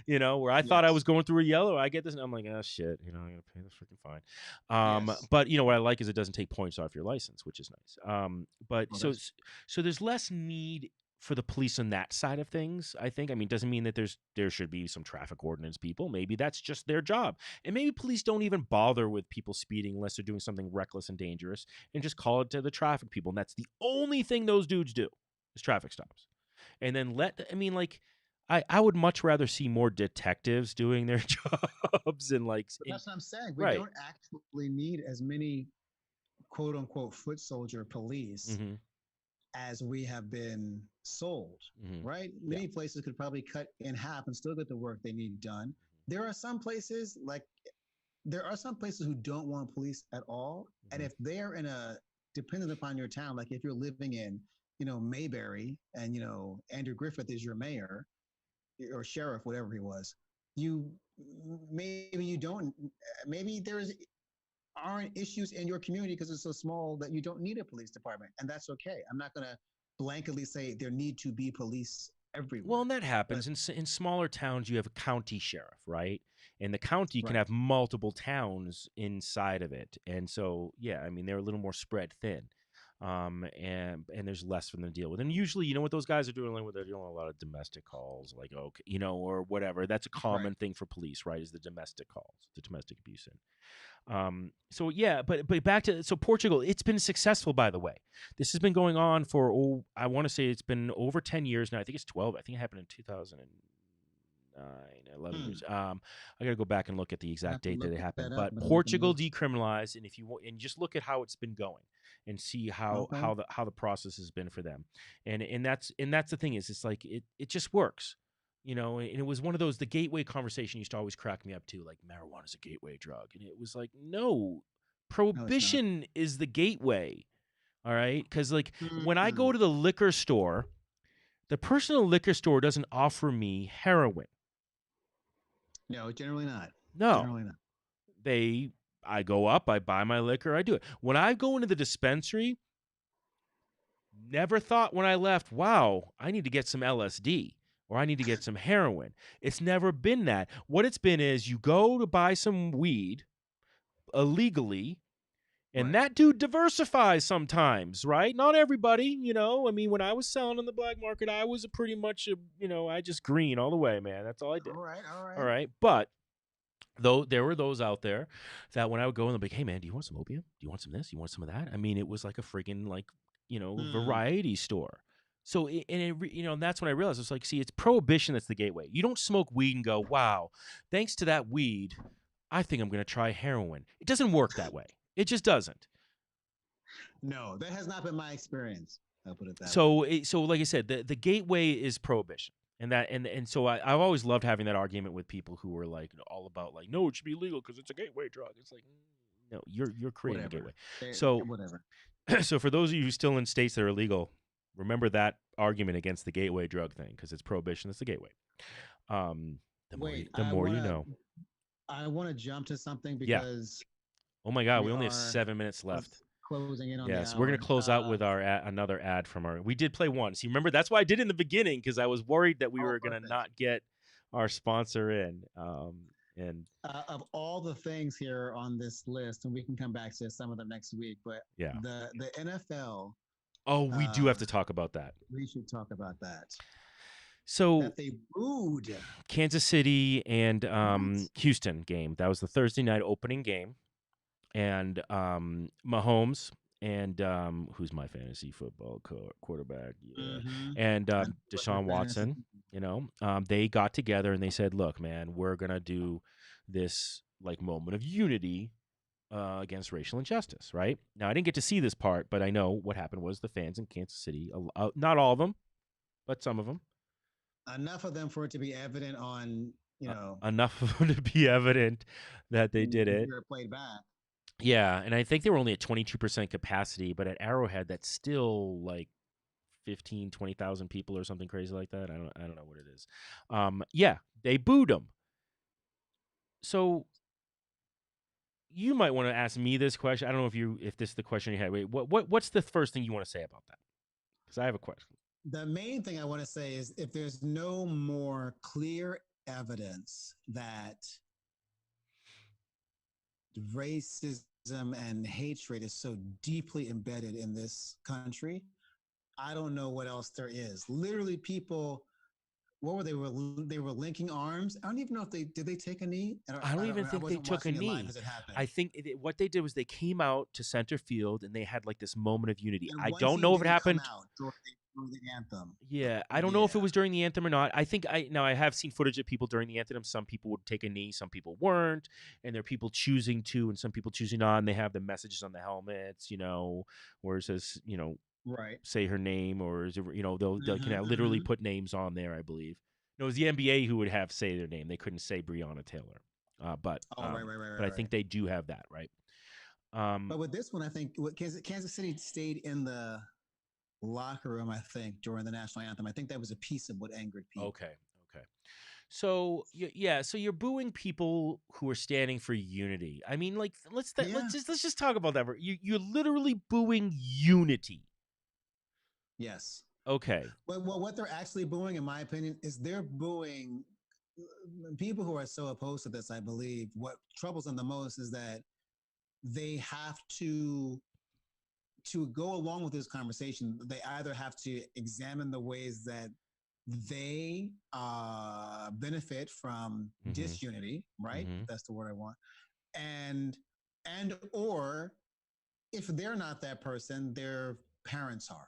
Speaker 1: Where I thought I was
Speaker 2: Yes.
Speaker 1: going through a yellow, I get this, and I'm like, oh shit, I gotta pay this freaking fine.
Speaker 2: Yes.
Speaker 1: But what I like is it doesn't take points off your license, which is nice. But
Speaker 2: Well,
Speaker 1: so there's less need for the police on that side of things. I think. I mean, doesn't mean that there should be some traffic ordinance people. Maybe that's just their job. And maybe police don't even bother with people speeding unless they're doing something reckless and dangerous and just call it to the traffic people. And that's the only thing those dudes do is traffic stops. And then I would much rather see more detectives doing their jobs and
Speaker 2: But that's what I'm saying. We
Speaker 1: right.
Speaker 2: don't actually need as many quote unquote foot soldier police
Speaker 1: Mm-hmm.
Speaker 2: as we have been sold,
Speaker 1: Mm-hmm.
Speaker 2: right? Many places could probably cut in half and still get the work they need done. There are some places who don't want police at all.
Speaker 1: Mm-hmm.
Speaker 2: And if they're dependent upon your town, like if you're living in, Mayberry and, Andrew Griffith is your mayor or sheriff, whatever he was, maybe there's aren't issues in your community because it's so small that you don't need a police department. And that's okay. I'm not going to blanketly say there need to be police everywhere.
Speaker 1: Well, and that happens in smaller towns. You have a county sheriff, right? And the county can
Speaker 2: Right.
Speaker 1: have multiple towns inside of it, and so yeah, I mean they're a little more spread thin, and there's less for them to deal with. And usually, what those guys are doing, like, they're doing a lot of domestic calls, like or whatever. That's a common thing for police, right? Is the domestic calls, the domestic abuse. So yeah, but back to Portugal, it's been successful, by the way. This has been going on for I want to say it's been over 10 years now. I think it's 12. I think it happened in 2009, 11 years. I got to go back and look at the exact date that it happened. But Portugal decriminalized, and if you want, and just look at how it's been going and see how the process has been for them. And that's the thing is, it's like it just works. And it was one of those, the gateway conversation used to always crack me up too, like marijuana is a gateway drug. And it was like, no, prohibition is the gateway. All right. Because when I go to the liquor store, the person in the liquor store doesn't offer me heroin.
Speaker 2: No, generally not.
Speaker 1: No.
Speaker 2: Generally not.
Speaker 1: I go up, I buy my liquor, I do it. When I go into the dispensary, never thought when I left, wow, I need to get some LSD. Or I need to get some heroin. It's never been that. What it's been is you go to buy some weed illegally, and that dude diversifies sometimes, right? Not everybody, I mean, when I was selling on the black market, I was pretty much, I just green all the way, man. That's all I did. All right. But though there were those out there that when I would go in, they'd be like, hey, man, do you want some opium? Do you want some this? Do you want some of that? I mean, it was like a friggin' variety store. So, and that's when I realized, it's like, see, it's prohibition that's the gateway. You don't smoke weed and go, wow, thanks to that weed, I think I'm going to try heroin. It doesn't work that way. It just doesn't.
Speaker 2: No, that has not been my experience. I'll put it that
Speaker 1: way. So like I said, the gateway is prohibition. And so I've always loved having that argument with people who were like all about like, no, it should be legal because it's a gateway drug. It's like, no, you're creating a gateway. So
Speaker 2: whatever.
Speaker 1: So for those of you who still in states that are illegal, remember that argument against the gateway drug thing, because it's prohibition. That's the gateway. The more you know.
Speaker 2: I want to jump to something because.
Speaker 1: Oh my God, we only have 7 minutes left.
Speaker 2: closing in on the
Speaker 1: Yes, we're
Speaker 2: hour.
Speaker 1: gonna close out with our another ad from our. We did play one. See, remember that's why I did it in the beginning because I was worried that we were gonna
Speaker 2: Perfect.
Speaker 1: not get our sponsor in. And
Speaker 2: Of all the things here on this list, and we can come back to some of them next week, but
Speaker 1: yeah.
Speaker 2: the NFL,
Speaker 1: Oh, we do have to talk about that.
Speaker 2: we should talk about that.
Speaker 1: So
Speaker 2: That they booed
Speaker 1: Kansas City and
Speaker 2: What?
Speaker 1: Houston game. That was the Thursday night opening game, and Mahomes and who's my fantasy football quarterback? Yeah,
Speaker 2: Mm-hmm.
Speaker 1: and
Speaker 2: With your
Speaker 1: Deshaun
Speaker 2: fantasy.
Speaker 1: Watson. You know, they got together and they said, "Look, man, we're gonna do this like moment of unity." Against racial injustice, right? Now, I didn't get to see this part, but I know what happened was the fans in Kansas City, not all of them, but some of them,
Speaker 2: Enough of them for it to be evident on,
Speaker 1: enough of them to be evident that they
Speaker 2: when
Speaker 1: did
Speaker 2: you
Speaker 1: it.
Speaker 2: hear it played back.
Speaker 1: Yeah, and I think they were only at 22% capacity, but at Arrowhead, that's still like 15, 20,000 people or something crazy like that. I don't know what it is. Yeah, they booed him. So you might want to ask me this question. I don't know if this is the question you had. Wait, what's the first thing you want to say about that? Because I have a question.
Speaker 2: The main thing I want to say is if there's no more clear evidence that racism and hatred is so deeply embedded in this country, I don't know what else there is. Literally, people, what were they were linking arms. I don't even know if did they take a knee.
Speaker 1: I don't even
Speaker 2: I
Speaker 1: think they
Speaker 2: wasn't
Speaker 1: took a
Speaker 2: watching it live
Speaker 1: knee.
Speaker 2: as it happened.
Speaker 1: I think what they did was they came out to center field and they had like this moment of unity.
Speaker 2: And
Speaker 1: I
Speaker 2: once
Speaker 1: don't
Speaker 2: he
Speaker 1: know if
Speaker 2: did
Speaker 1: it
Speaker 2: come
Speaker 1: happened.
Speaker 2: out during the anthem.
Speaker 1: Yeah, I don't know if it
Speaker 2: Yeah.
Speaker 1: was during the anthem or not. I think I have seen footage of people during the anthem. Some people would take a knee, some people weren't, and there are people choosing to, and some people choosing not. And they have the messages on the helmets, where it says,
Speaker 2: Right.
Speaker 1: say her name, or is it, they can
Speaker 2: Mm-hmm,
Speaker 1: literally
Speaker 2: mm-hmm.
Speaker 1: put names on there. I believe. No, it was the NBA who would have say their name. They couldn't say Breonna Taylor, but
Speaker 2: Right.
Speaker 1: I think they do have that, right?
Speaker 2: But with this one, I think Kansas City stayed in the locker room, I think, during the national anthem. I think that was a piece of what angered people.
Speaker 1: Okay. So yeah, so you're booing people who are standing for unity. I mean, like let's just talk about that. You're literally booing unity.
Speaker 2: Yes.
Speaker 1: Okay.
Speaker 2: Well, what they're actually booing, in my opinion, is they're booing people who are so opposed to this. I believe what troubles them the most is that they have to go along with this conversation. They either have to examine the ways that they benefit from disunity, right?
Speaker 1: Mm-hmm.
Speaker 2: That's the word I want. And or if they're not that person, their parents are,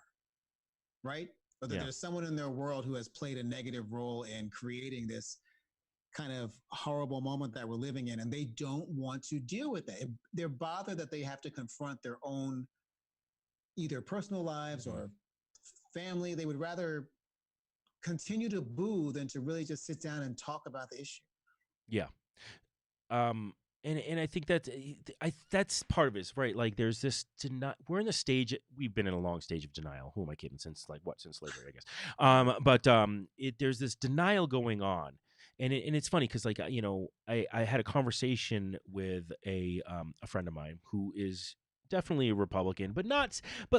Speaker 2: right? Or that there's someone in their world who has played a negative role in creating this kind of horrible moment that we're living in, and they don't want to deal with it. They're bothered that they have to confront their own either personal lives or family. They would rather continue to boo than to really just sit down and talk about the issue.
Speaker 1: Yeah. And I think that's part of it, right? Like there's this we're in the stage, we've been in a long stage of denial. Who am I kidding? Since slavery, I guess. But there's this denial going on. And it's funny because like I had a conversation with a friend of mine who is definitely a Republican, but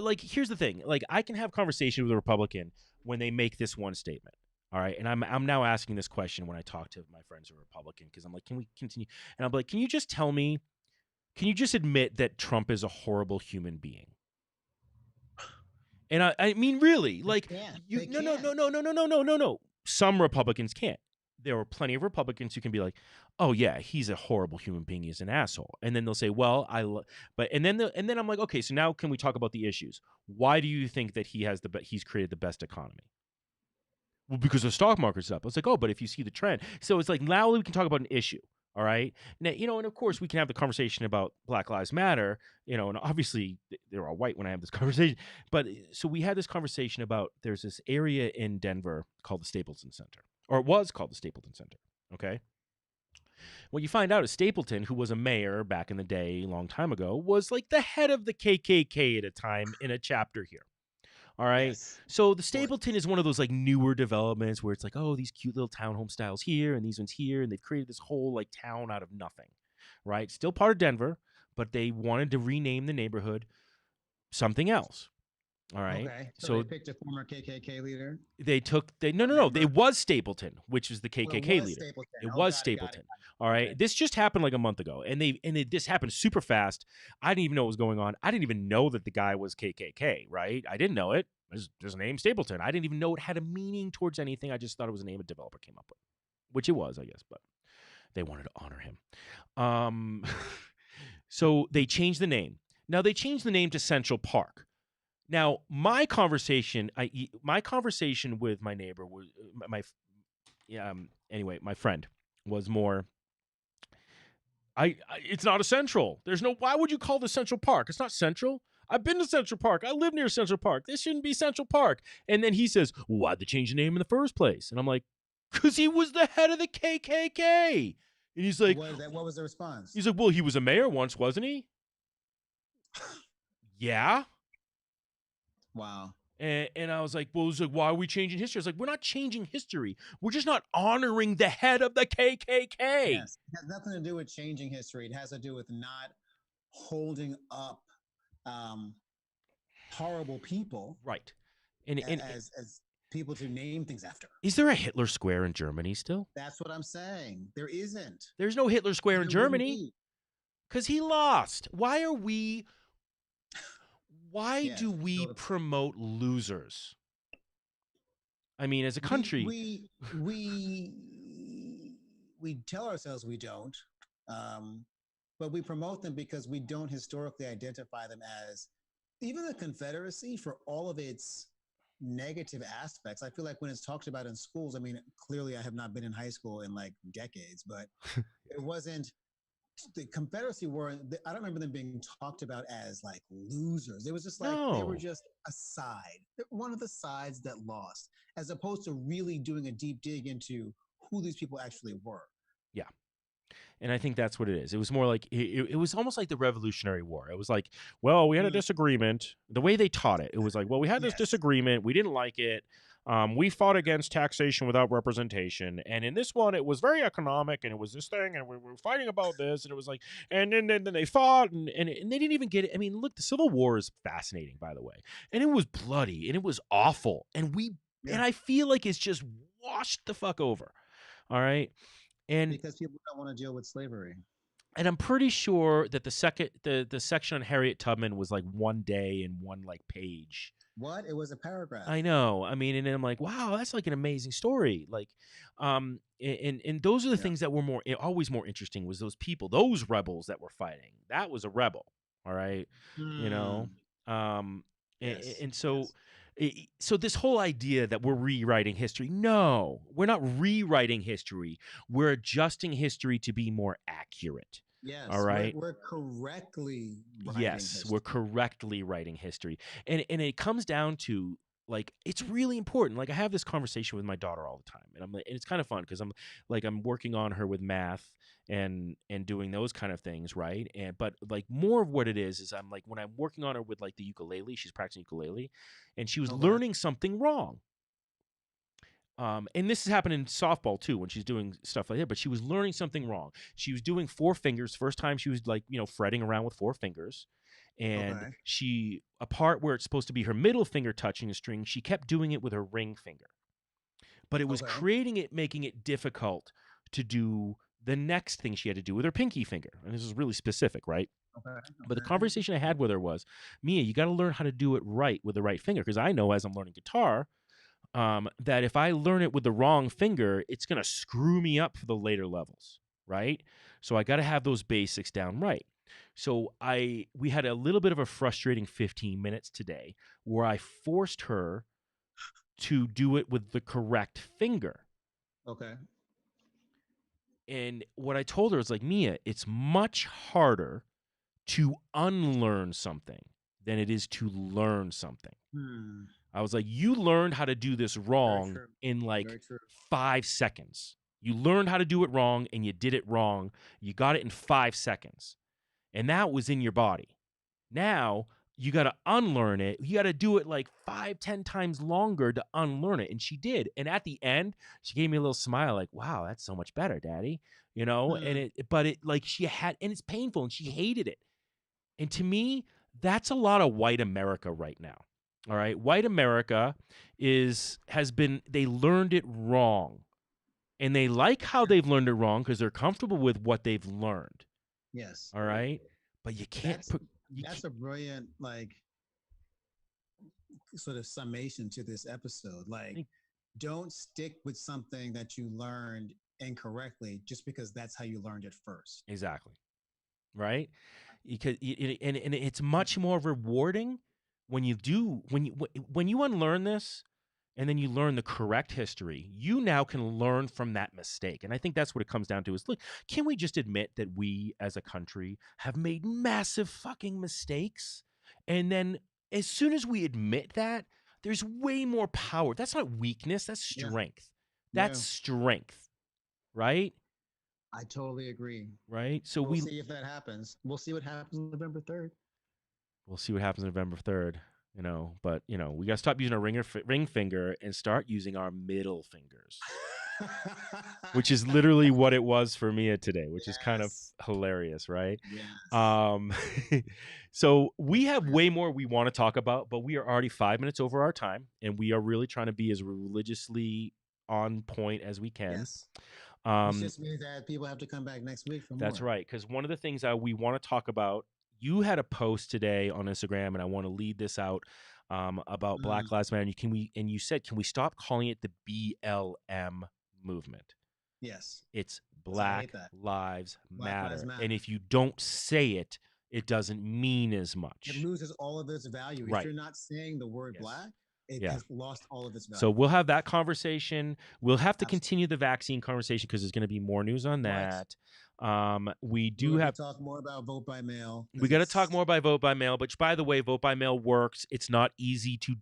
Speaker 1: like here's the thing, like I can have conversation with a Republican when they make this one statement. All right, and I'm now asking this question when I talk to my friends who are Republican because I'm like, can we continue? And I'm like, can you just tell me? Can you just admit that Trump is a horrible human being? And I mean, really, like no. Some Republicans can't. There are plenty of Republicans who can be like, oh yeah, he's a horrible human being. He's an asshole. And then they'll say, well, and then I'm like, okay, so now can we talk about the issues? Why do you think that he's created the best economy? Well, because the stock market's up. I was like, oh, but if you see the trend. So it's like now we can talk about an issue. All right. Now, and of course we can have the conversation about Black Lives Matter, and obviously they're all white when I have this conversation. But so we had this conversation about there's this area in Denver called the Stapleton Center, or it was called the Stapleton Center. Okay. What you find out is Stapleton, who was a mayor back in the day, a long time ago, was like the head of the KKK at a time in a chapter here. All right.
Speaker 2: Yes.
Speaker 1: So the Stapleton is one of those like newer developments where it's like, oh, these cute little townhome styles here and these ones here. And they've created this whole like town out of nothing. Right. Still part of Denver, but they wanted to rename the neighborhood something else. All right.
Speaker 2: Okay. So
Speaker 1: So
Speaker 2: they picked a former KKK leader
Speaker 1: no,
Speaker 2: member.
Speaker 1: it was Stapleton, which was the
Speaker 2: Oh, it
Speaker 1: KKK
Speaker 2: was
Speaker 1: leader.
Speaker 2: Stapleton.
Speaker 1: It
Speaker 2: Oh,
Speaker 1: was
Speaker 2: got it, got it,
Speaker 1: Stapleton.
Speaker 2: got it.
Speaker 1: All right.
Speaker 2: Okay.
Speaker 1: This just happened like a month ago, and this happened super fast. I didn't even know what was going on. I didn't even know that the guy was KKK. Right. I didn't know it. There's a name Stapleton. I didn't even know it had a meaning towards anything. I just thought it was a name a developer came up with, which it was, I guess, but they wanted to honor him. So they changed the name. Now they changed the name to Central Park. Now my conversation with my neighbor was my friend was more. It's not a Central. There's no. Why would you call this Central Park? It's not Central. I've been to Central Park. I live near Central Park. This shouldn't be Central Park. And then he says, why'd they change the name in the first place? And I'm like, because he was the head of the KKK. And he's like,
Speaker 2: What was the response?
Speaker 1: he's like, well, he was a mayor once, wasn't he? Yeah.
Speaker 2: Wow.
Speaker 1: And I was like, well, why are we changing history? I was like, we're not changing history. We're just not honoring the head of the KKK.
Speaker 2: Yes. It has nothing to do with changing history. It has to do with not holding up horrible people,
Speaker 1: right? And
Speaker 2: as people to name things after.
Speaker 1: Is there a Hitler Square in Germany still?
Speaker 2: That's what I'm saying. There isn't.
Speaker 1: There's no Hitler Square in
Speaker 2: There wouldn't
Speaker 1: Germany
Speaker 2: be.
Speaker 1: because he lost. Why do we
Speaker 2: Yes, so
Speaker 1: promote losers? I mean, as a country,
Speaker 2: we tell ourselves we don't, but we promote them because we don't historically identify them as, even the Confederacy, for all of its negative aspects. I feel like when it's talked about in schools, I mean, clearly I have not been in high school in like decades, but it wasn't. The Confederacy were, I don't remember them being talked about as like losers. It was just like they were
Speaker 1: No.
Speaker 2: just a side, one of the sides that lost, as opposed to really doing a deep dig into who these people actually were.
Speaker 1: Yeah. And I think that's what it is. It was more like it was almost like the Revolutionary War. It was like, well, we had a disagreement. The way they taught it, it was like, well, we had this
Speaker 2: Yes.
Speaker 1: disagreement. We didn't like it. We fought against taxation without representation. And in this one, it was very economic, and it was this thing, and we were fighting about this. And it was like, and then they fought, and they didn't even get it. I mean, look, the Civil War is fascinating, by the way. And it was bloody, and it was awful. And and I feel like it's just washed the fuck over. All right. And
Speaker 2: because people don't want to deal with slavery.
Speaker 1: And I'm pretty sure that the section on Harriet Tubman was like one day and one like page.
Speaker 2: What? It was a paragraph.
Speaker 1: I know. I mean, and then I'm like, wow, that's like an amazing story. Like, and those are the things that were always more interesting was those people, those rebels that were fighting. That was a rebel. All right. You know?
Speaker 2: Yes.
Speaker 1: And so. So this whole idea that we're rewriting history, no, we're not rewriting history. We're adjusting history to be more accurate.
Speaker 2: Yes.
Speaker 1: All right.
Speaker 2: We're correctly writing history.
Speaker 1: We're correctly writing history. And it comes down to, like, it's really important. Like, I have this conversation with my daughter all the time, and it's kind of fun because I'm working on her with math and doing those kind of things, right? But like more of what it is I'm like, when I'm working on her with like the ukulele, she's practicing ukulele, and she was learning something wrong. And this has happened in softball too when she's doing stuff like that. But she was learning something wrong. She was doing 4 fingers. First time she was like, fretting around with 4 fingers. And she, a part where it's supposed to be her middle finger touching a string, she kept doing it with her ring finger. But it was making it difficult to do the next thing she had to do with her pinky finger. And this is really specific, right? But the conversation I had with her was, Mia, you got to learn how to do it right with the right finger. Because I know as I'm learning guitar, that if I learn it with the wrong finger, it's going to screw me up for the later levels, right? So I got to have those basics down right. So we had a little bit of a frustrating 15 minutes today where I forced her to do it with the correct finger.
Speaker 2: Okay.
Speaker 1: And what I told her is like, Mia, it's much harder to unlearn something than it is to learn something. I was like, you learned how to do this wrong in like 5 seconds. You learned how to do it wrong and you did it wrong. You got it in 5 seconds. And that was in your body. Now you got to unlearn it. You got to do it like 5-10 times longer to unlearn it. And she did. And at the end, she gave me a little smile like, wow, that's so much better, Daddy. And but it like she had, and it's painful and she hated it. And to me, That's a lot of white America right now. All right. White America they learned it wrong. And they like how they've learned it wrong because they're comfortable with what they've learned.
Speaker 2: Yes.
Speaker 1: All right. But you can't
Speaker 2: That's
Speaker 1: put you
Speaker 2: that's
Speaker 1: can't,
Speaker 2: a brilliant sort of summation to this episode. Like, don't stick with something that you learned incorrectly just because that's how you learned it first.
Speaker 1: exactly. Right? Because and it's much more rewarding when you unlearn this and then you learn the correct history. You now can learn from that mistake. And I think that's what it comes down to is, look, can we just admit that we as a country have made massive fucking mistakes? And then as soon as we admit that, there's way more power. That's not weakness, that's
Speaker 2: Yeah.
Speaker 1: strength. That's
Speaker 2: Yeah.
Speaker 1: strength, right?
Speaker 2: I totally agree.
Speaker 1: Right? So
Speaker 2: We'll see if that happens. We'll see what happens on November 3rd.
Speaker 1: we'll see what happens November 3rd, but we got to stop using our ring finger and start using our middle fingers, which is literally what it was for me today, which is kind of
Speaker 2: Yes.
Speaker 1: hilarious, right?
Speaker 2: Yes.
Speaker 1: So we have way more we want to talk about, but we are already 5 minutes over our time, and we are really trying to be as religiously on point as we can.
Speaker 2: Yes. Which just means that people have to come back next week for more.
Speaker 1: That's right, because one of the things that we want to talk about, you had a post today on Instagram, and I want to lead this out about Black Lives Matter. And you said, can we stop calling it the BLM movement?
Speaker 2: Yes.
Speaker 1: It's Black Lives Matter.
Speaker 2: Lives Matter.
Speaker 1: And if you don't say it, it doesn't mean as much.
Speaker 2: It loses all of its value.
Speaker 1: Right.
Speaker 2: If you're not saying the word black, it has lost all of its value.
Speaker 1: So we'll have that conversation. We'll have to continue the vaccine conversation because there's going to be more news on that. We do have
Speaker 2: to talk more about vote by mail.
Speaker 1: We got to talk more about vote by mail. Which, by the way, vote by mail works. It's not easy to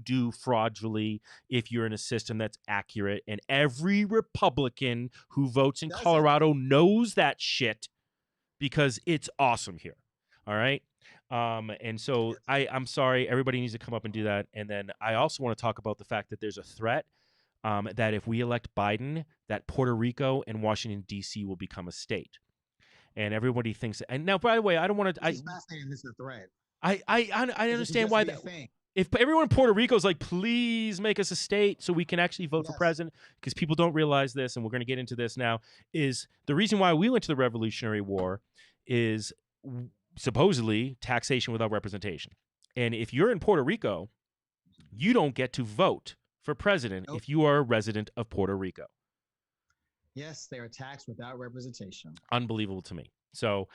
Speaker 1: do fraudulently if you're in a system that's accurate. And every Republican who votes in Colorado knows that shit because it's awesome here. All right. And so I'm sorry, everybody needs to come up and do that. And then I also want to talk about the fact that there's a threat that if we elect Biden, that Puerto Rico and Washington, D.C. will become a state. And everybody thinks, and now, by the way, I don't want to.
Speaker 2: I'm not saying this is a threat.
Speaker 1: I understand why that. If everyone in Puerto Rico is like, please make us a state so we can actually vote for president, because people don't realize this, and we're going to get into this now, is the reason why we went to the Revolutionary War is supposedly taxation without representation. And if you're in Puerto Rico, you don't get to vote for president if you are a resident of Puerto Rico.
Speaker 2: Yes, they are taxed without representation.
Speaker 1: Unbelievable to me. So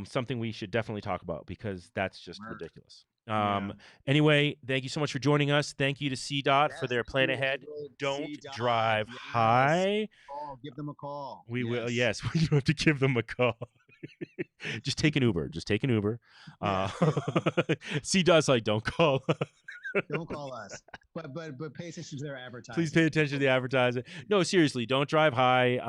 Speaker 1: something we should definitely talk about because that's just ridiculous. Anyway, thank you so much for joining us. Thank you to CDOT for their plan ahead. Don't drive high.
Speaker 2: Give them a call.
Speaker 1: We will. Yes, we do have to give them a call. Just take an Uber. CDOT's like, don't call.
Speaker 2: Don't call us, but pay attention to their advertising.
Speaker 1: Please pay attention to the advertising. No, seriously, don't drive high.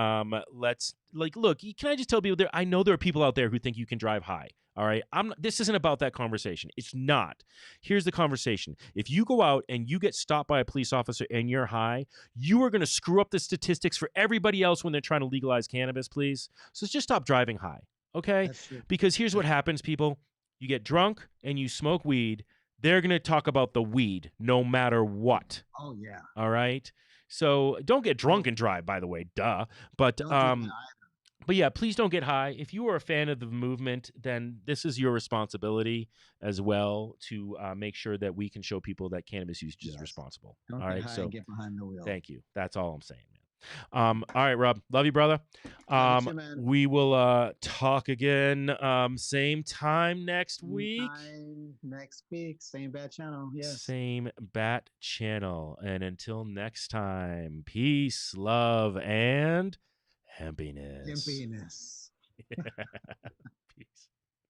Speaker 1: Look. Can I just tell people I know there are people out there who think you can drive high. All right, this isn't about that conversation. It's not. Here's the conversation. If you go out and you get stopped by a police officer and you're high, you are going to screw up the statistics for everybody else when they're trying to legalize cannabis. Please, so just stop driving high. Okay, because here's what happens, people. You get drunk and you smoke weed. They're going to talk about the weed no matter what.
Speaker 2: Oh, yeah.
Speaker 1: All right. So don't get drunk and drive, by the way. Duh. But yeah, please don't get high. If you are a fan of the movement, then this is your responsibility as well to make sure that we can show people that cannabis use is responsible.
Speaker 2: Don't
Speaker 1: all right.
Speaker 2: So get behind the wheel.
Speaker 1: Thank you. That's all I'm saying, man. All right, Rob. Love you, brother. We will talk again same time next week.
Speaker 2: Same bat channel. Yes.
Speaker 1: Same bat channel. And until next time, peace, love, and hempiness.
Speaker 2: Hempiness.
Speaker 1: Peace.